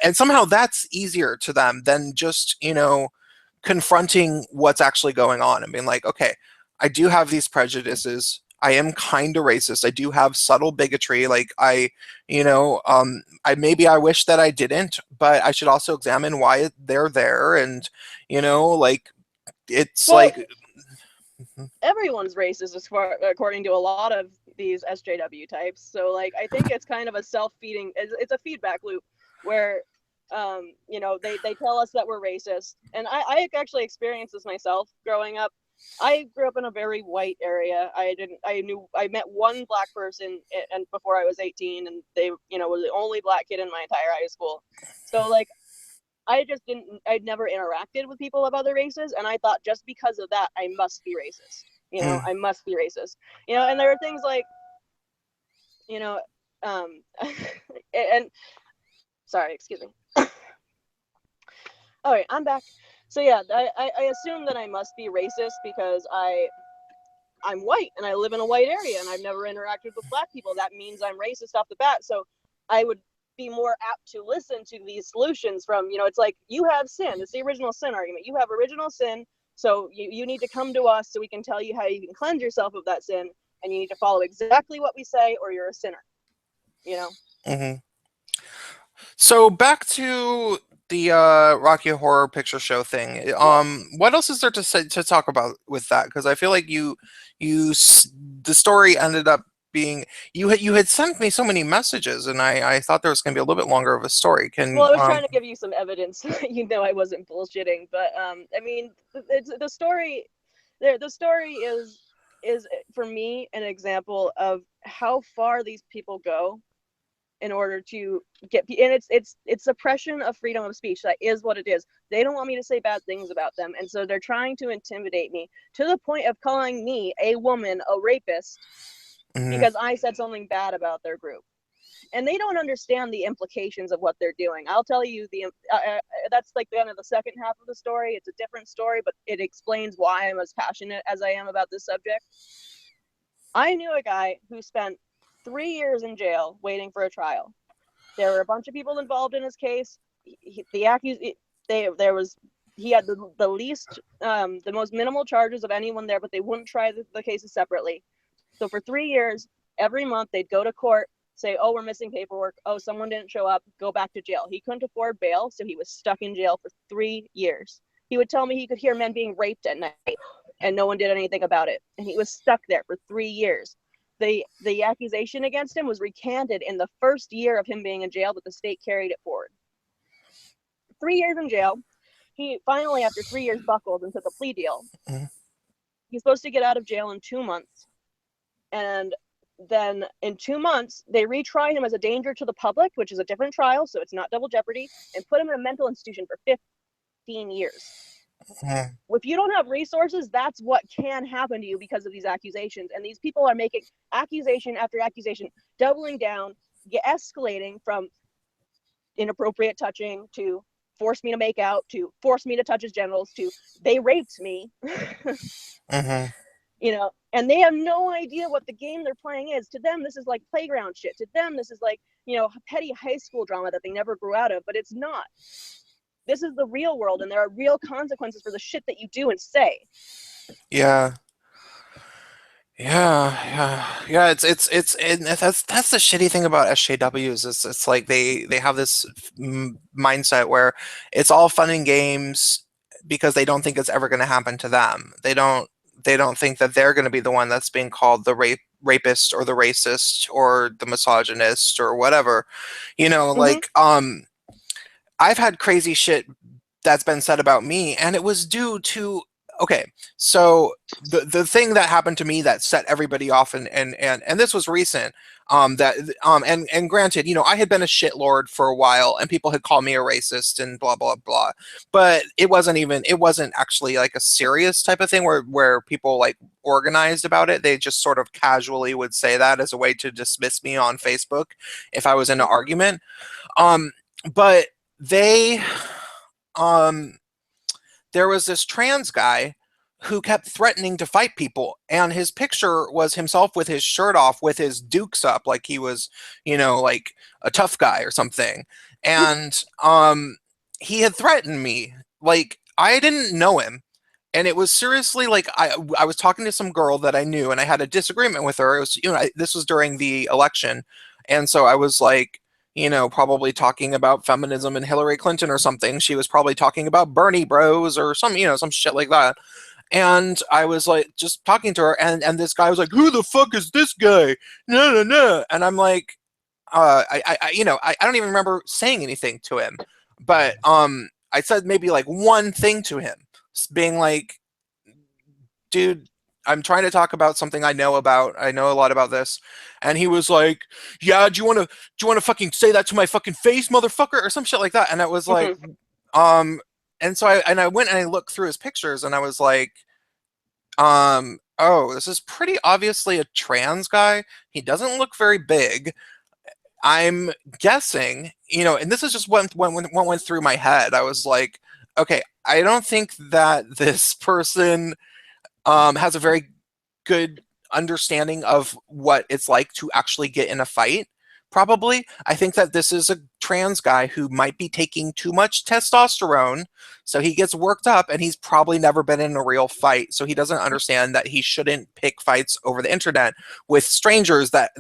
and somehow that's easier to them than just confronting what's actually going on and being like, okay, I do have these prejudices. I am kind of racist. I do have subtle bigotry. Like, I maybe I wish that I didn't, but I should also examine why they're there. And, like, it's Well, like, everyone's racist as far according to a lot of these SJW types. So like I think it's kind of a self-feeding, it's a feedback loop where they tell us that we're racist. And I actually experienced this myself growing up. I grew up in a very white area. I met one black person and before I was 18, and they were the only black kid in my entire high school. So like I just didn't, I'd never interacted with people of other races. And I thought just because of that, I must be racist. mm, I must be racist. And there are things like, you know, and sorry, excuse me. All right, I'm back. So yeah, I assume that I must be racist because I'm white and I live in a white area and I've never interacted with black people. That means I'm racist off the bat. So I would be more apt to listen to these solutions from, it's like you have sin. It's the original sin argument. You have original sin. So you need to come to us so we can tell you how you can cleanse yourself of that sin. And you need to follow exactly what we say or you're a sinner, you know? mhm. So back to the Rocky Horror Picture Show thing. Yes. What else is there to say, to talk about with that? Because I feel like you the story ended up being, you had sent me so many messages, and I thought there was going to be a little bit longer of a story. Well, Can I was trying to give you some evidence. I wasn't bullshitting, but I mean, it's the story. The story is for me an example of how far these people go in order to get, and it's suppression of freedom of speech. That is what it is. They don't want me to say bad things about them, and so they're trying to intimidate me to the point of calling me, a woman, a rapist Mhm. because I said something bad about their group. And they don't understand the implications of what they're doing. I'll tell you that's like the end of the second half of the story. It's a different story, but it explains why I'm as passionate as I am about this subject. I knew a guy who spent 3 years in jail waiting for a trial. There were a bunch of people involved in his case. There was he had the least, the most minimal charges of anyone there, but they wouldn't try the cases separately. So for 3 years, every month they'd go to court, say, oh, we're missing paperwork. Oh, someone didn't show up. Go back to jail. He couldn't afford bail, so he was stuck in jail for 3 years. He would tell me he could hear men being raped at night, and no one did anything about it. And he was stuck there for 3 years. The accusation against him was recanted in the first year of him being in jail, but the state carried it forward. 3 years in jail. He finally, after 3 years, buckled and took a plea deal. Mhm. He's supposed to get out of jail in 2 months. And then in 2 months, they retry him as a danger to the public, which is a different trial, so it's not double jeopardy, and put him in a mental institution for 15 years. Mhm. If you don't have resources, that's what can happen to you because of these accusations. And these people are making accusation after accusation, doubling down, escalating from inappropriate touching to force me to make out to force me to touch his genitals to they raped me. Mhm. And they have no idea what the game they're playing is. To them, this is like playground shit. To them, this is like, petty high school drama that they never grew out of, but it's not. This is the real world, and there are real consequences for the shit that you do and say. Yeah. Yeah. And that's the shitty thing about SJWs. It's like they have this mindset where it's all fun and games because they don't think it's ever going to happen to them. they don't think that they're going to be the one that's being called the rapist or the racist or the misogynist or whatever. Mhm. Like I've had crazy shit that's been said about me, and it was due to, okay, so the thing that happened to me that set everybody off, and this was recent, that and granted, I had been a shitlord for a while, and people had called me a racist and blah blah blah, but it wasn't actually like a serious type of thing where people like organized about it. They just sort of casually would say that as a way to dismiss me on Facebook if I was in an argument. um but they um there was this trans guy who kept threatening to fight people, and his picture was himself with his shirt off with his dukes up like he was, like a tough guy or something. And he had threatened me. Like, I didn't know him, and it was seriously like I was talking to some girl that I knew, and I had a disagreement with her. It was, this was during the election, and so I was like, probably talking about feminism and Hillary Clinton or something. She was probably talking about Bernie Bros or some shit like that. And I was like, just talking to her, and this guy was like, "Who the fuck is this guy?" No, no, no. And I'm like, I don't even remember saying anything to him, but I said maybe like one thing to him, being like, "Dude, I'm trying to talk about something I know about. I know a lot about this." And he was like, "Yeah, do you want to fucking say that to my fucking face, motherfucker," or some shit like that. And I was like, Mhm. um, and so I went and I looked through his pictures, and I was like, oh, this is pretty obviously a trans guy. He doesn't look very big. I'm guessing, and this is just what went through my head. I was like, okay, I don't think that this person has a very good understanding of what it's like to actually get in a fight. Probably. I think that this is a trans guy who might be taking too much testosterone, so he gets worked up, and he's probably never been in a real fight, so he doesn't understand that he shouldn't pick fights over the internet with strangers that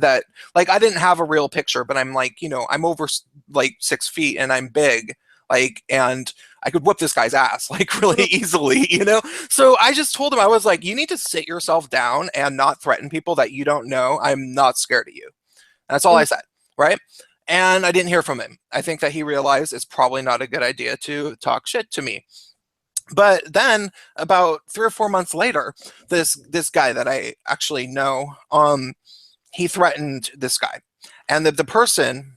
like, I didn't have a real picture, but I'm like, I'm over like 6 feet and I'm big, like, and I could whoop this guy's ass like really Mhm. easily. So I just told him, I was like, you need to sit yourself down and not threaten people that you don't know. I'm not scared of you. That's all I Mhm. said, right? And I didn't hear from him. I think that he realized it's probably not a good idea to talk shit to me. But then about 3 or 4 months later, this guy that I actually know, he threatened this guy. And the person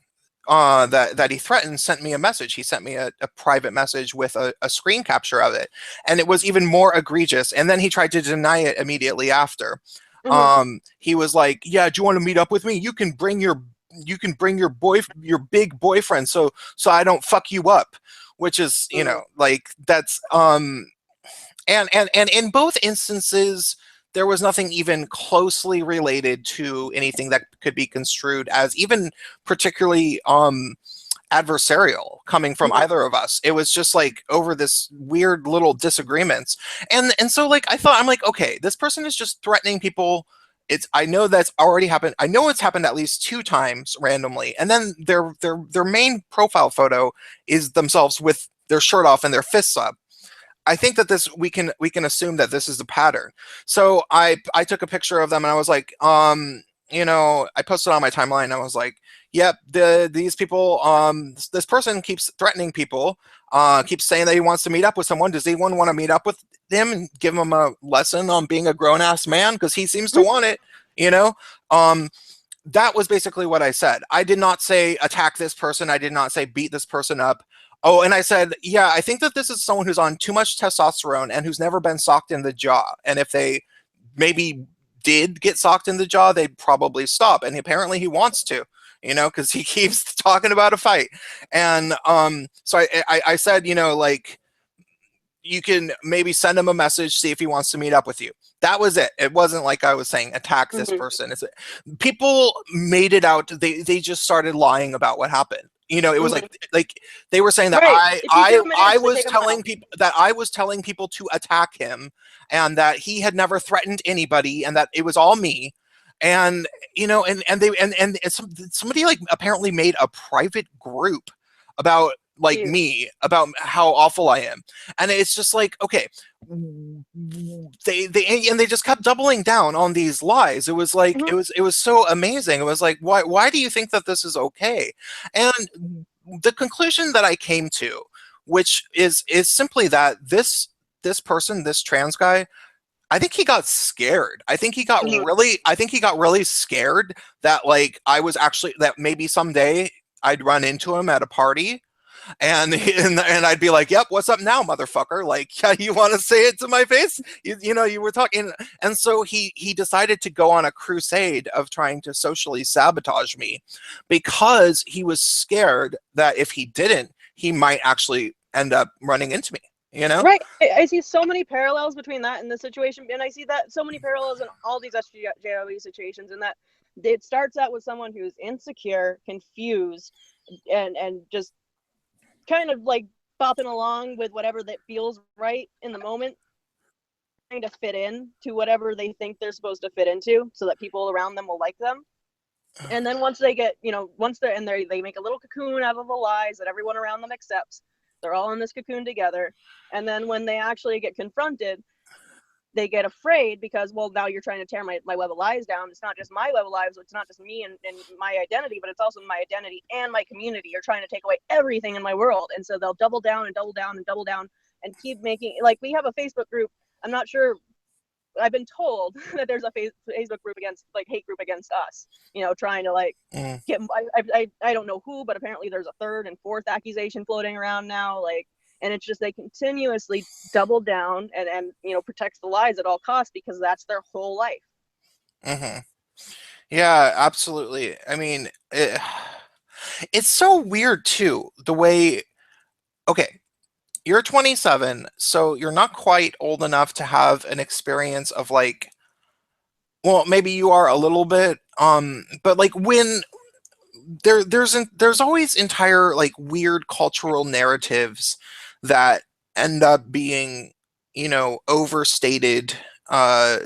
that he threatened sent me a message. He sent me a private message with a screen capture of it, and it was even more egregious. And then he tried to deny it immediately after. Mhm. He was like, "Yeah, do you want to meet up with me? You can bring your big boyfriend, so I don't fuck you up." Which is, Mhm. like, that's and in both instances, there was nothing even closely related to anything that could be construed as even particularly adversarial coming from Mhm. either of us. It was just like over this weird little disagreements. And so, like, I thought, I'm like, okay, this person is just threatening people. I know that's already happened. I know it's happened at least 2 times randomly. And then their main profile photo is themselves with their shirt off and their fists up. I think that this we can assume that this is the pattern. So I took a picture of them, and I was like, I posted on my timeline. I was like, yep, these people, this person keeps threatening people, keeps saying that he wants to meet up with someone. Does anyone want to meet up with him and give him a lesson on being a grown ass man? Because he seems to Mhm. want it, you know. Um, that was basically what I said. I did not say attack this person. I did not say beat this person up. Oh, and I said, yeah, I think that this is someone who's on too much testosterone and who's never been socked in the jaw. And if they maybe did get socked in the jaw, they'd probably stop. And apparently he wants to, because he keeps talking about a fight. And so I said, like, you can maybe send him a message, see if he wants to meet up with you. That was it. It wasn't like I was saying attack this Mhm. person. People made it out. They just started lying about what happened. It was Mhm. like they were saying that Right. If you take them, it I is. They was take them telling out. people to attack him, and that he had never threatened anybody, and that it was all me. And and they and somebody like apparently made a private group about like Huge. me about how awful I am. And it's just like, okay, they just kept doubling down on these lies. It was like Hmm. it was so amazing. It was like, why do you think that this is okay? And the conclusion that I came to, which is simply that this person, this trans guy, I think he got scared. Hmm. I think he got really scared that like I was actually that maybe someday I'd run into him at a party and I'd be like, "Yep, what's up now, motherfucker? Like, yeah, you want to say it to my face? You were talking." And so he decided to go on a crusade of trying to socially sabotage me because he was scared that if he didn't, he might actually end up running into me. You know? Right. I see so many parallels between that and the situation, and I see that so many parallels in all these SJW situations. And that it starts out with someone who's insecure, confused, and just kind of like bopping along with whatever that feels right in the moment, trying to fit in to whatever they think they're supposed to fit into, so that people around them will like them. And then once they get, once they're in there, they make a little cocoon out of the lies that everyone around them accepts. They're all in this cocoon together. And then when they actually get confronted, they get afraid because, well, now you're trying to tear my web of lies down. It's not just my web of lies. It's not just me and my identity, but it's also my identity and my community. You're trying to take away everything in my world. And so they'll double down and double down and double down and keep making, like, we have a Facebook group. I'm not sure, I've been told that there's a Facebook group against, like, hate group against us, trying to, like, Mm. get, I don't know who, but apparently there's a third and fourth accusation floating around now, like, and it's just they continuously double down and protects the lies at all costs because that's their whole life. Hmm. Yeah, absolutely. I mean, it's so weird too, the way, okay, you're 27, so you're not quite old enough to have an experience of like, well, maybe you are a little bit, but like when there's always entire like weird cultural narratives that end up being, overstated, uh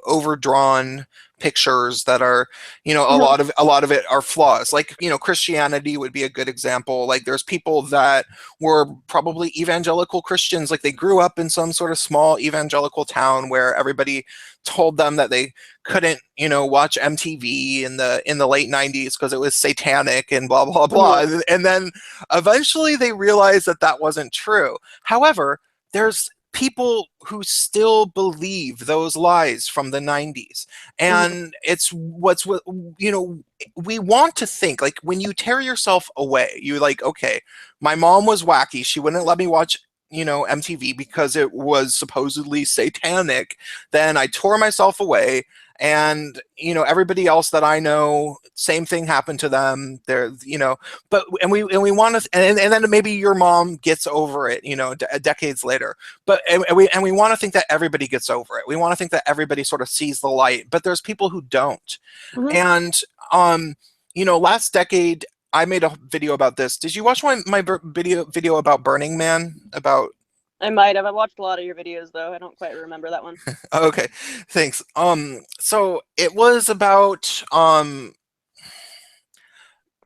overdrawn pictures that are, Mm-hmm. a lot of it are flaws. Like, Christianity would be a good example. Like there's people that were probably evangelical Christians, like they grew up in some sort of small evangelical town where everybody told them that they couldn't, watch MTV in the late 90s because it was satanic and blah blah blah. Mm-hmm. And then eventually they realized that that wasn't true. However, there's people who still believe those lies from the 90s, Mm-hmm. and it's what's what you know we want to think, like, when you tear yourself away, you're like, okay, my mom was wacky, she wouldn't let me watch, MTV because it was supposedly satanic. Then I tore myself away, and everybody else that I know, same thing happened to them. They're, but and we want to, and then maybe your mom gets over it, decades later. But and we want to think that everybody gets over it. We want to think that everybody sort of sees the light, but there's people who don't. Mm-hmm. And last decade I made a video about this. Did you watch my video about Burning Man? About I might have. I watched a lot of your videos though. I don't quite remember that one. Okay, thanks. So it was about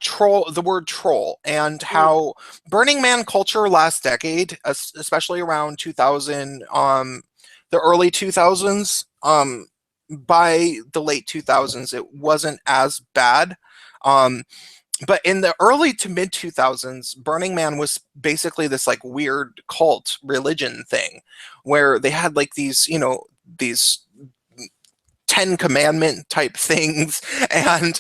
troll, the word troll, and Mm-hmm. how Burning Man culture last decade, especially around 2000, the early 2000s, by the late 2000s it wasn't as bad. um but in the early to mid 2000s, Burning Man was basically this like weird cult religion thing where they had like these Ten Commandment type things, and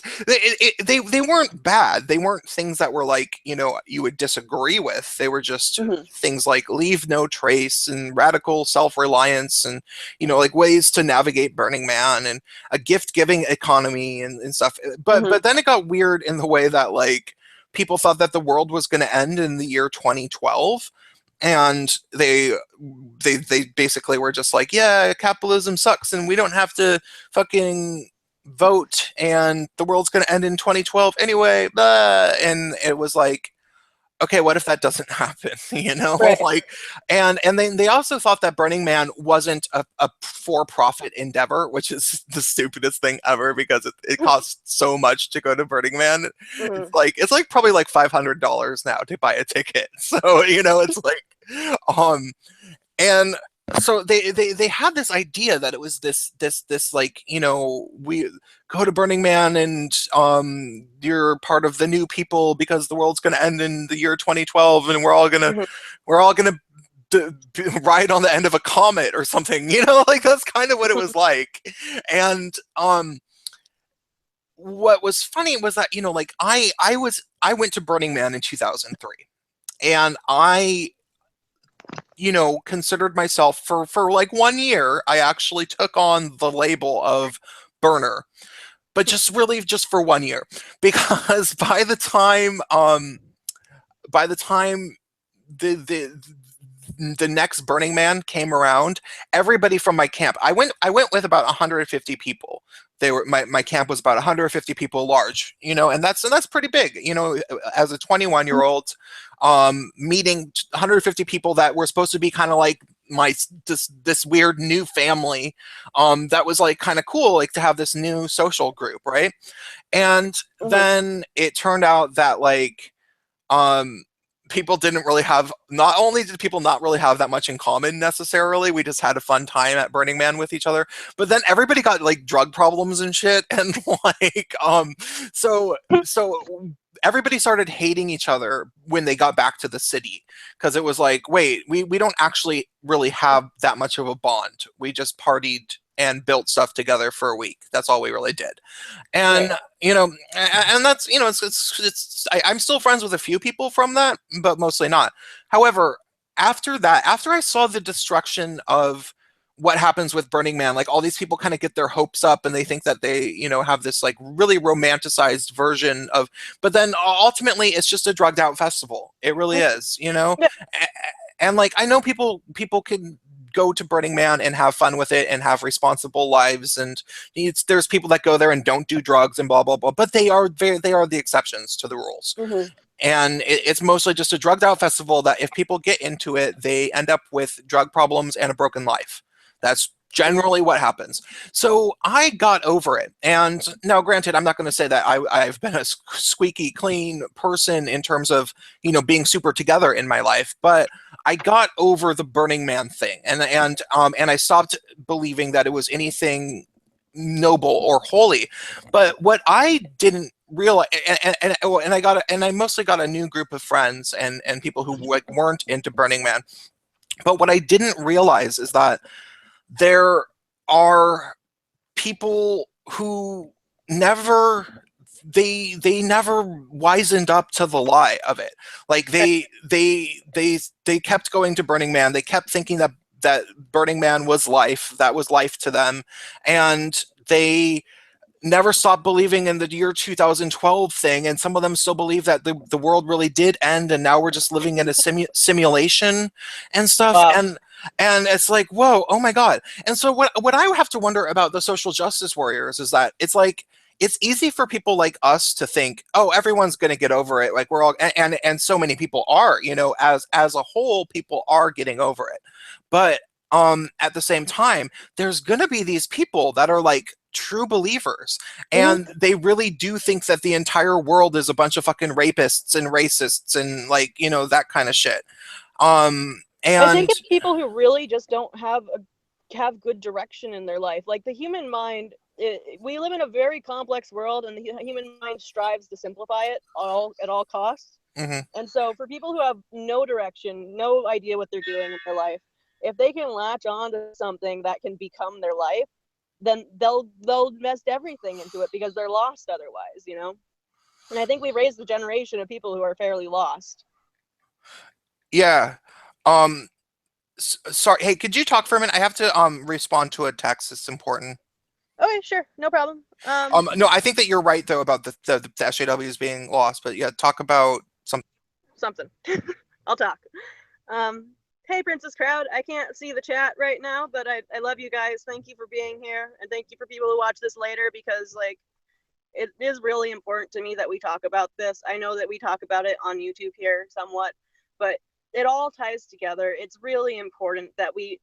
they weren't bad. They weren't things that were like, you would disagree with. They were just Mm-hmm. things like leave no trace and radical self-reliance, and like ways to navigate Burning Man, and a gift-giving economy, and stuff. But Mm-hmm. but then it got weird in the way that like people thought that the world was going to end in the year 2012, and they basically were just like, yeah, capitalism sucks and we don't have to fucking vote, and the world's going to end in 2012 anyway, blah. And it was like, okay, what if that doesn't happen? You know, Right. like, and then they also thought that Burning Man wasn't a for-profit endeavor, which is the stupidest thing ever because it costs so much to go to Burning Man. Hmm. It's like probably like $500 now to buy a ticket. So, you know, it's like, um, and so they had this idea that it was this like, you know, we go to Burning Man and you're part of the new people because the world's going to end in the year 2012 and Hmm. we're all gonna ride on the end of a comet or something, you know, like that's kind of what it was like. And what was funny was that, you know, like I went to Burning Man in 2003 and I, you know, considered myself for like 1 year. I actually took on the label of burner, but just really just for 1 year because by the time the next Burning Man came around, everybody from my camp, I went with about 150 people. They were my camp was about 150 people large, you know, and that's pretty big, you know, as a 21-year-old meeting 150 people that were supposed to be kind of like my this weird new family. That was like kind of cool, like to have this new social group, right? And Hmm. then it turned out that like um people didn't really have, not only did people not really have that much in common necessarily, we just had a fun time at Burning Man with each other, but then everybody got like drug problems and shit and like so so everybody started hating each other when they got back to the city because it was like, wait, we don't actually really have that much of a bond. We just partied and built stuff together for a week. That's all we really did. And Right. you know, and that's, you know, I'm still friends with a few people from that, but mostly not. However, after that, after I saw the destruction of what happens with Burning Man, like all these people kind of get their hopes up and they think that they, you know, have this like really romanticized version of, but then ultimately it's just a drugged out festival. It really is, you know. Yeah. And like I know people can go to Burning Man and have fun with it and have responsible lives, and there's people that go there and don't do drugs and blah blah blah, but they are the exceptions to the rules. Hmm. And it's mostly just a drugged out festival that if people get into it, they end up with drug problems and a broken life. That's generally what happens. So I got over it. And now, granted, I'm not going to say that I've been a squeaky clean person in terms of, you know, being super together in my life, but I got over the Burning Man thing, and I stopped believing that it was anything noble or holy. But what I didn't realize, and I got and I mostly got a new group of friends and people who like weren't into Burning Man. But what I didn't realize is that there are people who never they never wisened up to the lie of it. Like they kept going to Burning Man. They kept thinking that Burning Man was life. That was life to them, and they never stopped believing in the year 2012 thing, and some of them still believe that the world really did end and now we're just living in a simulation and stuff. Wow. And it's like, whoa, oh my god. And so what I have to wonder about the social justice warriors is that it's like it's easy for people like us to think, oh, everyone's going to get over it, like we're all, and so many people are, you know, as a whole people are getting over it. But at the same time, there's going to be these people that are like true believers, Hmm. and they really do think that the entire world is a bunch of fucking rapists and racists and like, you know, that kind of shit. I think And it's people who really just don't have good direction in their life. Like the human mind, we live in a very complex world, and the human mind strives to simplify it all at all costs. mhm. And so, for people who have no direction, no idea what they're doing in their life, if they can latch on to something that can become their life, then they'll invest everything into it because they're lost otherwise, you know. And I think we've raised a generation of people who are fairly lost. Yeah. um Sorry, hey, could you talk for a minute? I have to respond to a text. It's important. Okay, sure, no problem. No, I think that you're right though about the SJWs being lost, but yeah, talk about something. Something. I'll talk. Hey, Princess Crowd. I can't see the chat right now, but I love you guys. Thank you for being here, and thank you for people who watch this later because, like, it is really important to me that we talk about this. I know that we talk about it on YouTube here somewhat, but it all ties together. It's really important that we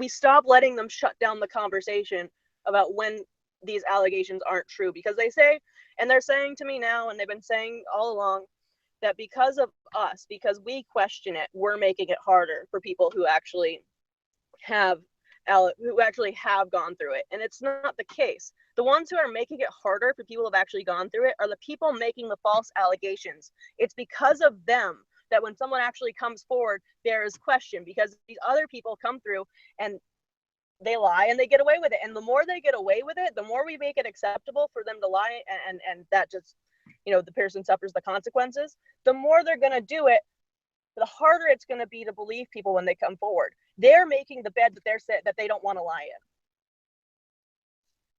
stop letting them shut down the conversation about when these allegations aren't true, because they say, and they're saying to me now, and they've been saying all along, that because of us, because we question it, we're making it harder for people have who actually have gone through it. And it's not the case. The ones who are making it harder for people who have actually gone through it are the people making the false allegations. It's because of them that when someone actually comes forward, there is question, because these other people come through and they lie and they get away with it. And the more they get away with it, the more we make it acceptable for them to lie, and that just, the person suffers the consequences. The more they're going to do it, the harder it's going to be to believe people when they come forward. They're making the bed that they don't want to lie in.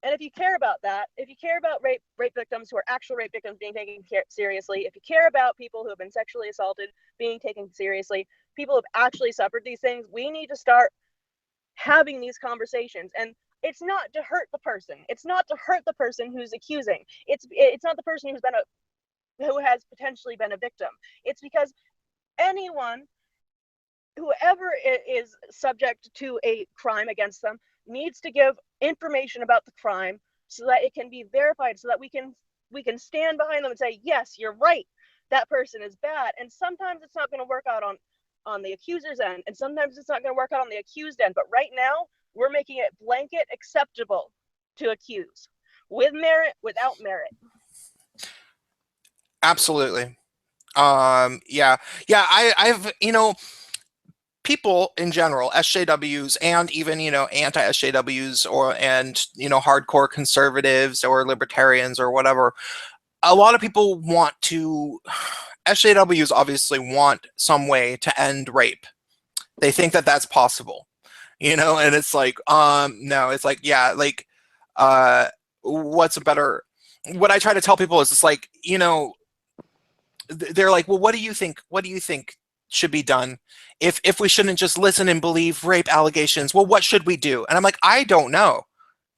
And if you care about that, if you care about rape victims who are actual rape victims being taken seriously, if you care about people who have been sexually assaulted being taken seriously, people who have actually suffered these things, we need to start having these conversations. And it's not to hurt the person. It's not to hurt the person who's accusing. It's not the person who has potentially been a victim. It's because anyone, whoever is subject to a crime against them, needs to give information about the crime so that it can be verified, so that we can stand behind them and say, yes, you're right, that person is bad. And sometimes it's not going to work out on the accuser's end, and sometimes it's not going to work out on the accused end. But right now, we're making it blanket acceptable to accuse, with merit, without merit. Absolutely. Yeah, yeah. I've people in general, SJWs and even anti-SJWs and hardcore conservatives or libertarians or whatever. A lot of people want to. SJWs obviously want some way to end rape. They think that that's possible, and it's like, no, it's like, yeah, like, uh, what's a better? What I try to tell people is, it's like, they're like, well, what do you think? What do you think should be done if we shouldn't just listen and believe rape allegations? Well, what should we do? And I'm like, I don't know.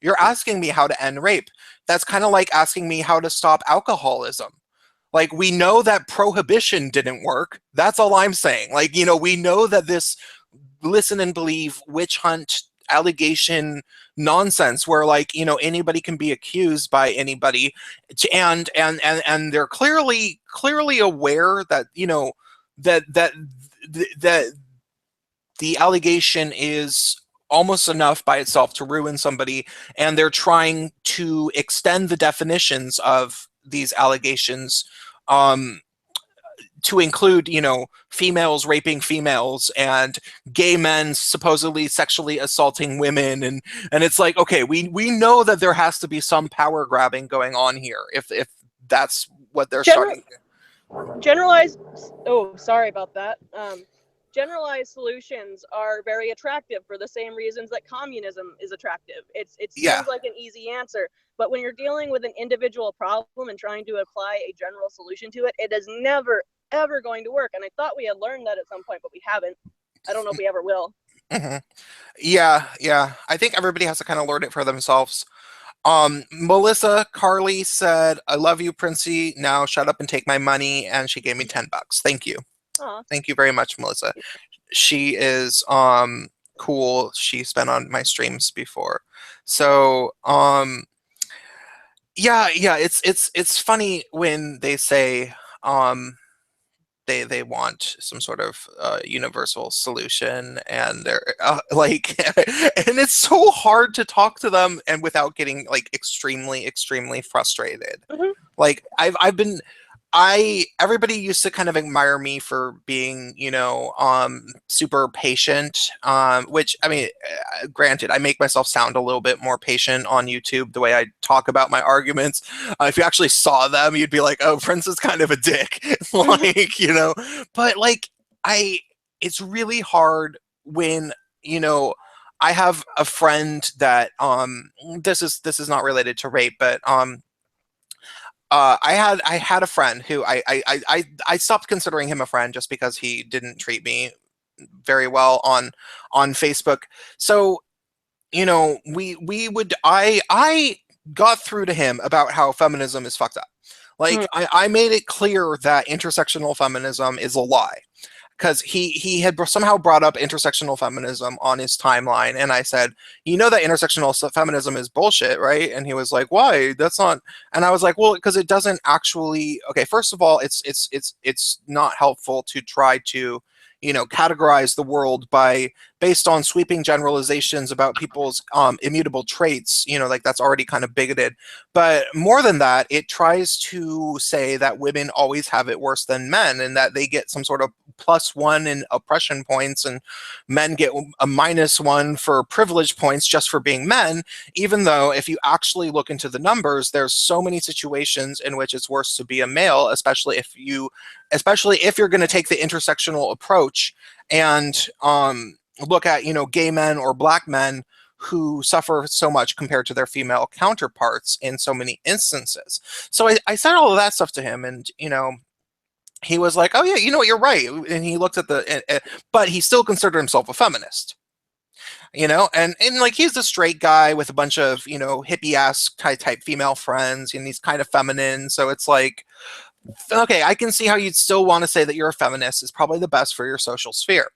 You're asking me how to end rape. That's kind of like asking me how to stop alcoholism. Like, we know that prohibition didn't work. That's all I'm saying. Like, we know that this listen and believe witch hunt allegation nonsense, where, like, anybody can be accused by anybody, and they're clearly aware that that that the allegation is almost enough by itself to ruin somebody, and they're trying to extend the definitions of these allegations, um, to include, females raping females and gay men supposedly sexually assaulting women, and it's like, okay, we know that there has to be some power grabbing going on here if that's what they're General, starting. generalized, oh, sorry about that. Generalized solutions are very attractive for the same reasons that communism is attractive. It Yeah. seems like an easy answer, but when you're dealing with an individual problem and trying to apply a general solution to it, it is never ever going to work. And I thought we had learned that at some point, but we haven't. I don't know if we ever will. Hmm. Yeah, I think everybody has to kind of learn it for themselves. Melissa Carly said, I love you, Princey. Now shut up and take my money. And she gave me $10. Thank you. Aw. Thank you very much, Melissa. She is cool. She's been on my streams before. So yeah, it's funny when they say they want some sort of universal solution, and they're like, and it's so hard to talk to them and without getting like extremely frustrated. Mhm. Like, I've been I everybody used to kind of admire me for being, super patient. Which, I mean, granted, I make myself sound a little bit more patient on YouTube the way I talk about my arguments. If you actually saw them, you'd be like, "Oh, Prince is kind of a dick," like, But like, I, it's really hard when you know. I have a friend that this is not related to rape, but I had a friend who I stopped considering him a friend just because he didn't treat me very well on Facebook. So we would I got through to him about how feminism is fucked up. Like, Mhm. I made it clear that intersectional feminism is a lie, because he had somehow brought up intersectional feminism on his timeline, and I said, you know that intersectional feminism is bullshit, right? And he was like, why? That's not. And I was like, well, because it doesn't actually. Okay, first of all, it's not helpful to try to, categorize the world by based on sweeping generalizations about people's immutable traits. Like, that's already kind of bigoted. But more than that, it tries to say that women always have it worse than men, and that they get some sort of +1 in oppression points, and men get a -1 for privilege points just for being men, even though if you actually look into the numbers, there's so many situations in which it's worse to be a male, especially if you're going to take the intersectional approach and look at, gay men or black men who suffer so much compared to their female counterparts in so many instances. So I said all of that stuff to him, and he was like, "Oh yeah, you're right." And he looked at but he still considered himself a feminist, and like, he's a straight guy with a bunch of hippie ass type female friends, and he's kind of feminine. So it's like, okay, I can see how you'd still want to say that you're a feminist. Is probably the best for your social sphere.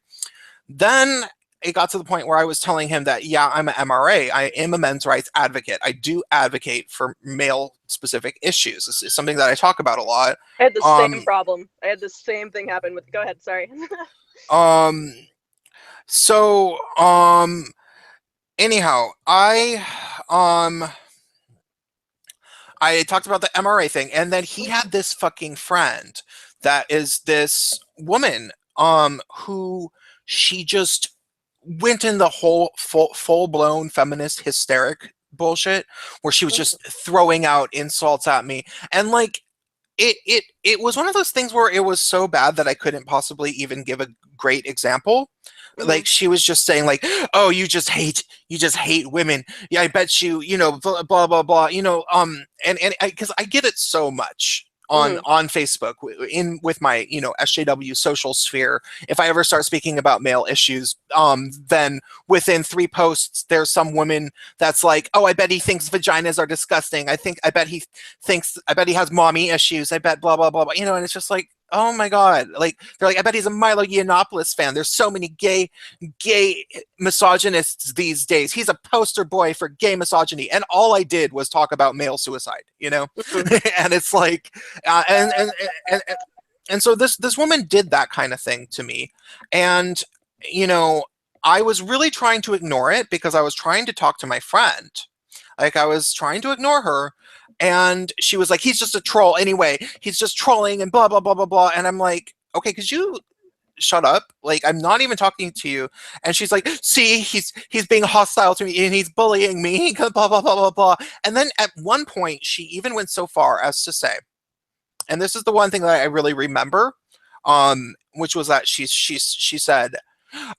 Then it got to the point where I was telling him that, yeah, I'm an MRA. I am a men's rights advocate. I do advocate for male specific issues. This is something that I talk about a lot. I had the same Um, problem. I had the same thing happen with. Go ahead. Sorry. um, so, anyhow, um, I talked about the MRA thing, and then he had this fucking friend that is this woman, who she just went in the whole full blown feminist hysteric bullshit, where she was just throwing out insults at me, and like, it was one of those things where it was so bad that I couldn't possibly even give a great example. Mhm. Like, she was just saying like, "Oh, you just hate women. Yeah, I bet you, blah blah blah blah." And because I get it so much on Mhm. Facebook, in with my SJW social sphere. If I ever start speaking about male issues, then within 3 posts, there's some woman that's like, "Oh, I bet he thinks vaginas are disgusting. I bet he has mommy issues. I bet blah blah blah blah." And it's just like, oh my god, like, they're like, "I bet he's a Milo Yiannopoulos fan. There's so many gay misogynists these days. He's a poster boy for gay misogyny." And all I did was talk about male suicide. Mhm. And it's like, uh, and, and and and so this woman did that kind of thing to me, and you know I was really trying to ignore it because I was trying to talk to my friend. Like, I was trying to ignore her, and she was like, "He's just a troll anyway. He's just trolling and blah blah blah blah blah." And I'm like, "Okay, could you shut up? Like, I'm not even talking to you." And she's like, "See, he's being hostile to me and he's bullying me." Blah blah blah blah blah. And then at one point, she even went so far as to say, and this is the one thing that I really remember, which was that she said,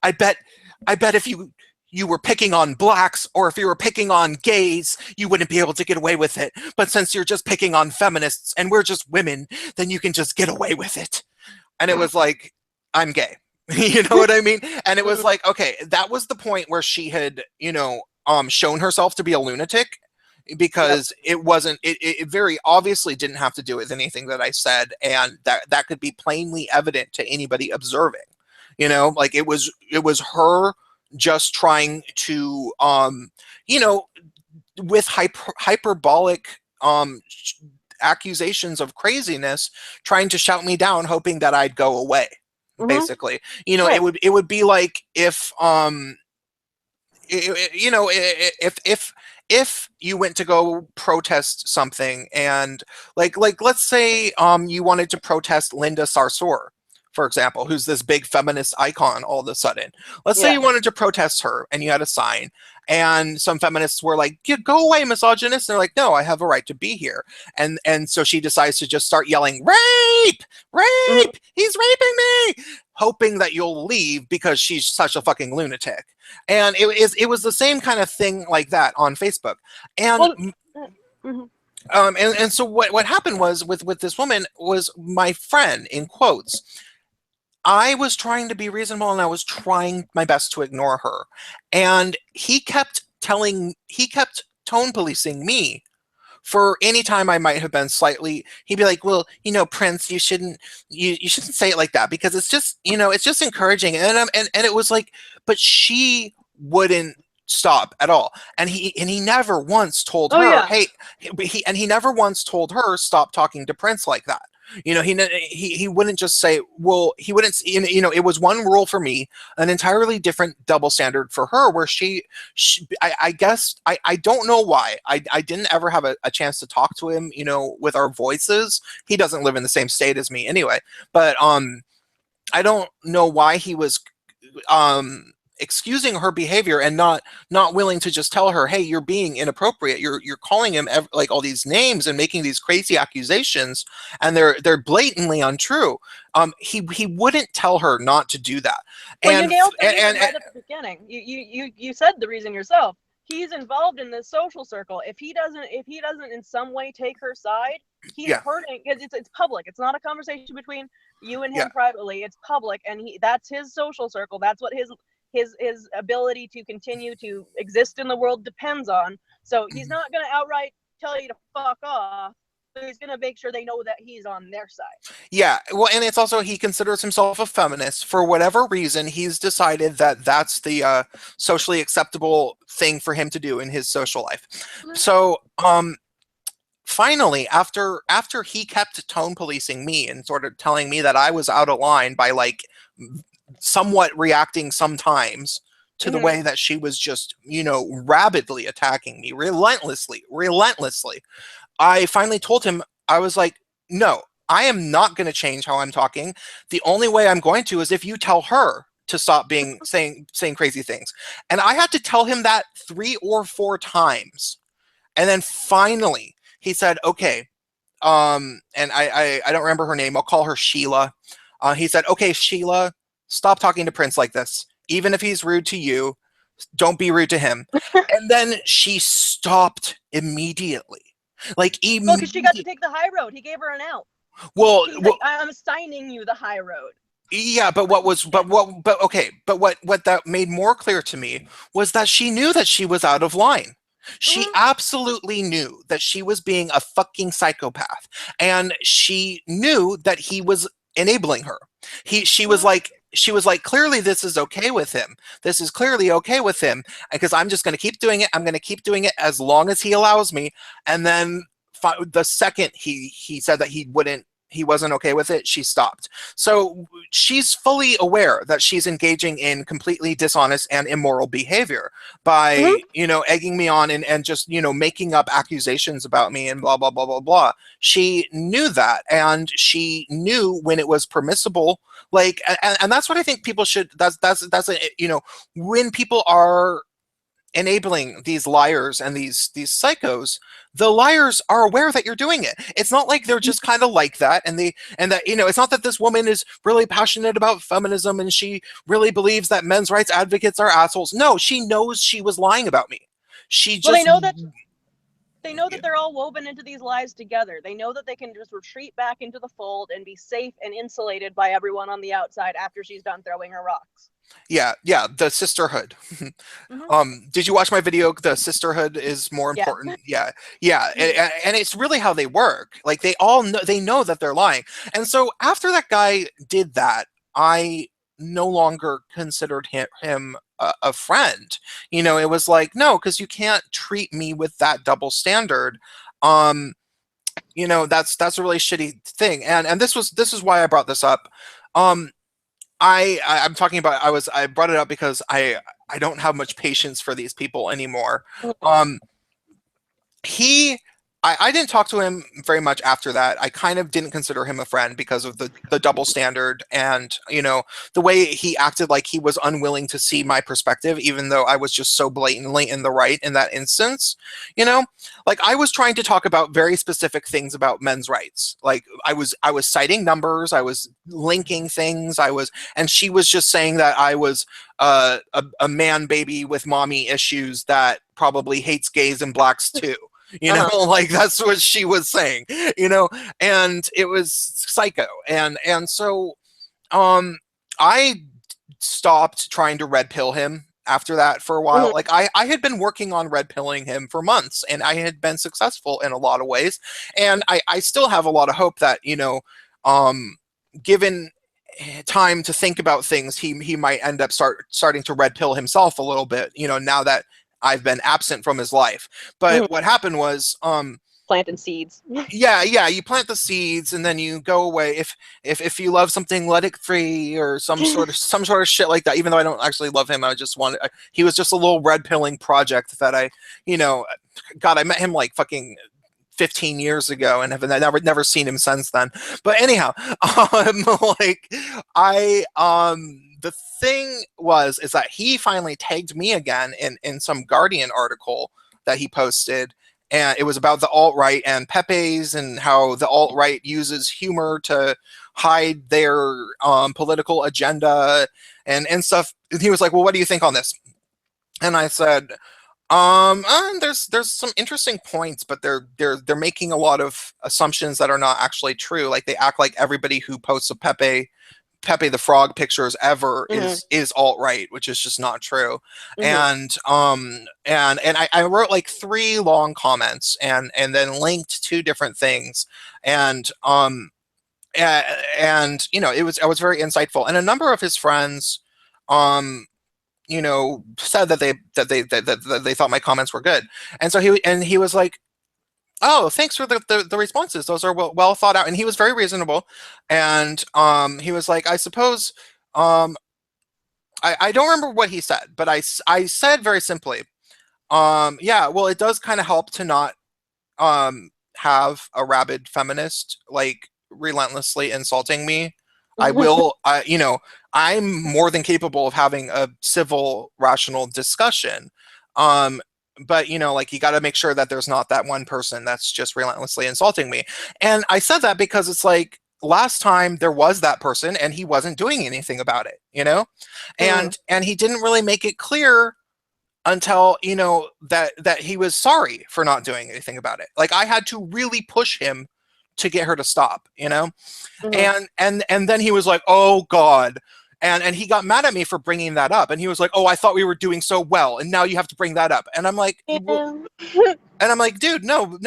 "I bet if you were picking on blacks, or if you were picking on gays, you wouldn't be able to get away with it. But since you're just picking on feminists and we're just women, then you can just get away with it." And it was like, I'm gay. You know what I mean? And it was Mhm. like, okay, that was the point where she had, shown herself to be a lunatic, Yep. because it very obviously didn't have to do with anything that I said, and that could be plainly evident to anybody observing. Like, it was her just trying to, you know with hyperbolic accusations of craziness, trying to shout me down, hoping that I'd go away. Mhm. Basically, Yeah. it would be like if, if you went to go protest something, and like let's say you wanted to protest Linda Sarsour, for example, who's this big feminist icon. All of a sudden, let's say Yeah. you wanted to protest her, and you had a sign, and some feminists were like, "Yeah, go away, misogynist." And they're like, "No, I have a right to be here." And so she decides to just start yelling, "Rape, Mhm. rape, he's raping me," hoping that you'll leave because she's such a fucking lunatic. And it was the same kind of thing like that on Facebook. And Well. Mhm. and so what happened was, with this woman, was my friend, in quotes. I was trying to be reasonable, and I was trying my best to ignore her. And he kept tone policing me for any time I might have been slightly, he'd be like, well, Prince, you shouldn't say it like that, because it's just, it's just encouraging. And it was like, but she wouldn't stop at all. And he never once told Oh her, yeah. hey, he never once told her, stop talking to Prince like that. He wouldn't just say, well, he wouldn't, it was one rule for me, an entirely different double standard for her, where I guess, I don't know why. I didn't ever have a chance to talk to him, with our voices. He doesn't live in the same state as me anyway, but I don't know why he was excusing her behavior and not willing to just tell her, hey, you're being inappropriate, you're calling him like all these names and making these crazy accusations, and they're blatantly untrue. He wouldn't tell her not to do that. Well, you and nailed the reason and, and right at the beginning. You said the reason yourself. He's involved in this social circle. If he doesn't in some way take her side, he's yeah, hurting, because it's public. It's not a conversation between you and him yeah, privately. It's public, and that's his social circle. That's what his ability to continue to exist in the world depends on. So he's not going to outright tell you to fuck off, but he's going to make sure they know that he's on their side. yeah. Well, and it's also, he considers himself a feminist. For whatever reason, he's decided that that's the socially acceptable thing for him to do in his social life. So finally, after he kept tone policing me and sort of telling me that I was out of line by, like, somewhat reacting sometimes to the way that she was just, rabidly attacking me, relentlessly, I finally told him, I was like, no, I am not going to change how I'm talking. The only way I'm going to is if you tell her to stop saying crazy things. And I had to tell him that 3 or 4 times. And then finally he said, okay. And I don't remember her name. I'll call her Sheila. He said, okay, Sheila, stop talking to Prince like this. Even if he's rude to you, don't be rude to him. And then she stopped immediately. Like, Well, because she got to immediately. take the high road. He gave her an out. Well, He's like, I'm assigning you the high road. yeah, but what that made more clear to me was that she knew that she was out of line. She absolutely knew that she was being a fucking psychopath, and she knew that he was enabling her. She was like, clearly this is okay with him. This is clearly okay with him, because I'm just going to keep doing it. I'm going to keep doing it as long as he allows me. And then the second he said that he wasn't okay with it, she stopped. So she's fully aware that she's engaging in completely dishonest and immoral behavior by, egging me on and just, making up accusations about me and blah, blah, blah, blah, blah. She knew that, and she knew when it was permissible. Like, and that's what I think people should, when people are enabling these liars and these psychos, the liars are aware that you're doing it. It's not like they're just kind of like that, and that, it's not that this woman is really passionate about feminism and she really believes that men's rights advocates are assholes. No, she knows she was lying about me. She Well, just they know that they're all woven into these lies together. They know that they can just retreat back into the fold and be safe and insulated by everyone on the outside after she's done throwing her rocks. yeah, the sisterhood. Mm-hmm. Did you watch my video, the sisterhood is more Yeah. important? Yeah. And it's really how they work. Like, they know that they're lying. And so after that guy did that, I no longer considered him a friend. It was like, no, because you can't treat me with that double standard. That's a really shitty thing. And this is why I brought this up. I'm talking about, I brought it up because I don't have much patience for these people anymore. Um, he I didn't talk to him very much after that. I kind of didn't consider him a friend because of the double standard, and the way he acted, like he was unwilling to see my perspective, even though I was just so blatantly in the right in that instance. Like, I was trying to talk about very specific things about men's rights. Like, I was citing numbers, I was linking things, and she was just saying that I was a man baby with mommy issues that probably hates gays and blacks too. Like, that's what she was saying, and it was psycho. And so I stopped trying to red pill him after that for a while. Mhm. Like I had been working on red pilling him for months, and I had been successful in a lot of ways. And I still have a lot of hope that, um, given time to think about things, he might end up starting to red pill himself a little bit, now that I've been absent from his life. But Mhm. what happened was, Planting seeds. yeah, you plant the seeds and then you go away. If you love something, let it free, or some sort of shit like that. Even though I don't actually love him, he was just a little red pilling project that you know, God, I met him like fucking 15 years ago and have never seen him since then. But anyhow, like the thing is that he finally tagged me again in some Guardian article that he posted, and it was about the alt-right and Pepe's, and how the alt-right uses humor to hide their political agenda and stuff. And he was like, well, what do you think on this? And I said, there's some interesting points, but they're making a lot of assumptions that are not actually true. Like they act like everybody who posts a Pepe the Frog pictures ever Mhm. is alt right, which is just not true. Mhm. And I wrote like three long comments and then linked two different things, and I was very insightful, and a number of his friends um said that they thought my comments were good. And so he was like, oh, thanks for the responses, those are well thought out. And he was very reasonable. And he was like, I suppose, I don't remember what he said, but I said very simply, yeah, well, it does kind of help to not have a rabid feminist like relentlessly insulting me. I will, I'm more than capable of having a civil, rational discussion. Um, but like you got to make sure that there's not that one person that's just relentlessly insulting me. And I said that because it's like last time there was that person and he wasn't doing anything about it. Mhm. And he didn't really make it clear until that he was sorry for not doing anything about it. Like I had to really push him to get her to stop. Mhm. And then he was like, oh God. And he got mad at me for bringing that up, and he was like, oh, I thought we were doing so well and now you have to bring that up. And I'm like, well, Yeah. and I'm like, dude, no,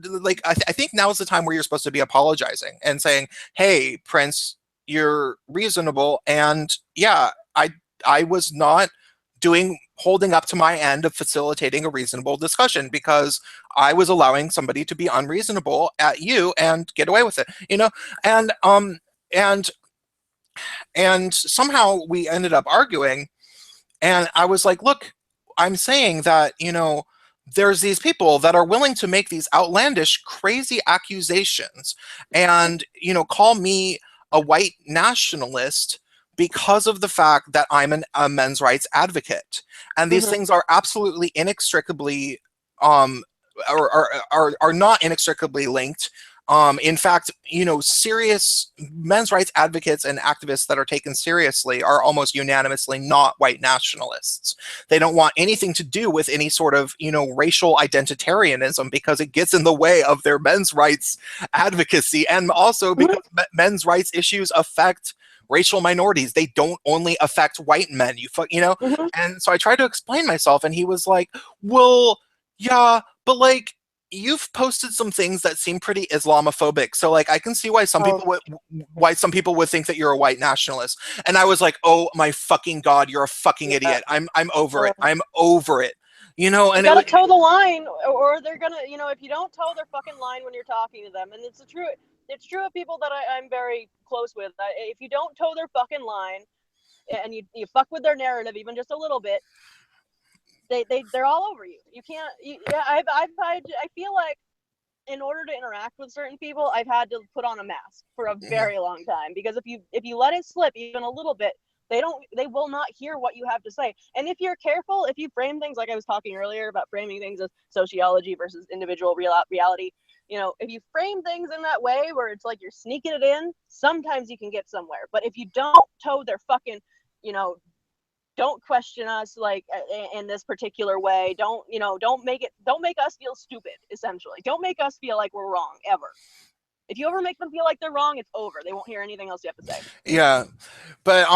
like I think now is the time where you're supposed to be apologizing and saying, hey, Prince, you're reasonable, and yeah, I was not doing holding up to my end of facilitating a reasonable discussion because I was allowing somebody to be unreasonable at you and get away with it. And and and somehow we ended up arguing, and I was like, look, I'm saying that, there's these people that are willing to make these outlandish, crazy accusations and, call me a white nationalist because of the fact that I'm a men's rights advocate. And these Mhm. things are absolutely inextricably, um, are not inextricably linked. In fact, serious men's rights advocates and activists that are taken seriously are almost unanimously not white nationalists. They don't want anything to do with any sort of, racial identitarianism because it gets in the way of their men's rights advocacy. And also Mhm. because men's rights issues affect racial minorities. They don't only affect white men. Mhm. And so I tried to explain myself, and he was like, well, yeah, but like you've posted some things that seem pretty Islamophobic. So like I can see why Oh, some people would think that you're a white nationalist. And I was like, "Oh my fucking God, you're a fucking yeah. idiot. I'm over it. Uh, I'm over it." you And gotta toe the line, or they're gonna, if you don't toe their fucking line when you're talking to them, and it's true of people that I'm very close with. If you don't toe their fucking line, and you fuck with their narrative even just a little bit, they're all over you. You can't. Yeah, I feel like in order to interact with certain people, I've had to put on a mask for a very long time, because if you let it slip even a little bit, they will not hear what you have to say. And if you're careful, if you frame things like I was talking earlier about framing things as sociology versus individual reality, if you frame things in that way where it's like you're sneaking it in, sometimes you can get somewhere. But if you don't toe their fucking, you know, don't question us like in this particular way, don't make us feel stupid, essentially. Don't make us feel like we're wrong ever. If you ever make them feel like they're wrong, it's over. They won't hear anything else you have to say. yeah, but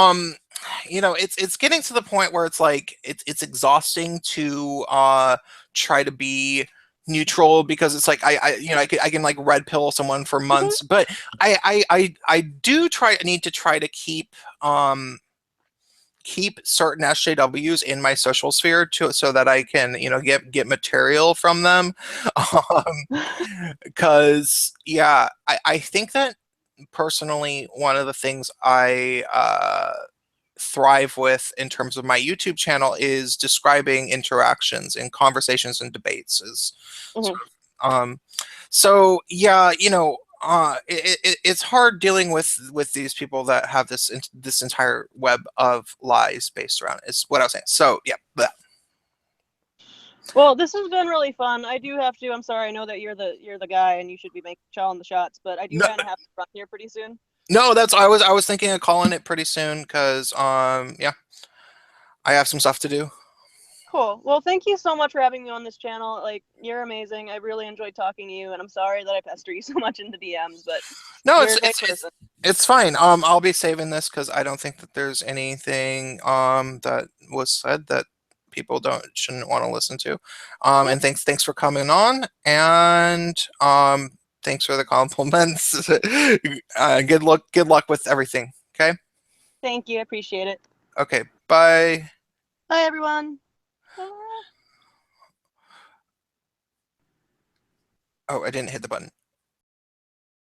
it's getting to the point where it's like it's exhausting to try to be neutral, because it's like I can like red pill someone for Mhm. months, but I do need to try to keep certain SJWs in my social sphere so that I can, get material from them. Because yeah, I think that personally one of the things I thrive with in terms of my YouTube channel is describing interactions and conversations and debates is Mhm. sort of so yeah, it's hard dealing with these people that have this entire web of lies based around it, is what I was saying. So yeah, Well, this has been really fun. I do have to. I'm sorry. I know that you're the guy, and you should be calling the shots. But I do no, kind of have to run here pretty soon. no, that's I was thinking of calling it pretty soon because yeah, I have some stuff to do. Cool. Well, thank you so much for having me on this channel. Like, you're amazing. I really enjoyed talking to you, and I'm sorry that I pester you so much in the DMs, but No, you're it's a great it's it's person. it's fine. I'll be saving this because I don't think that there's anything that was said that people don't shouldn't want to listen to. Yep. And thanks for coming on, and thanks for the compliments. Good luck with everything. Okay. Thank you. I appreciate it. Okay. Bye. Bye, everyone. Oh, I didn't hit the button.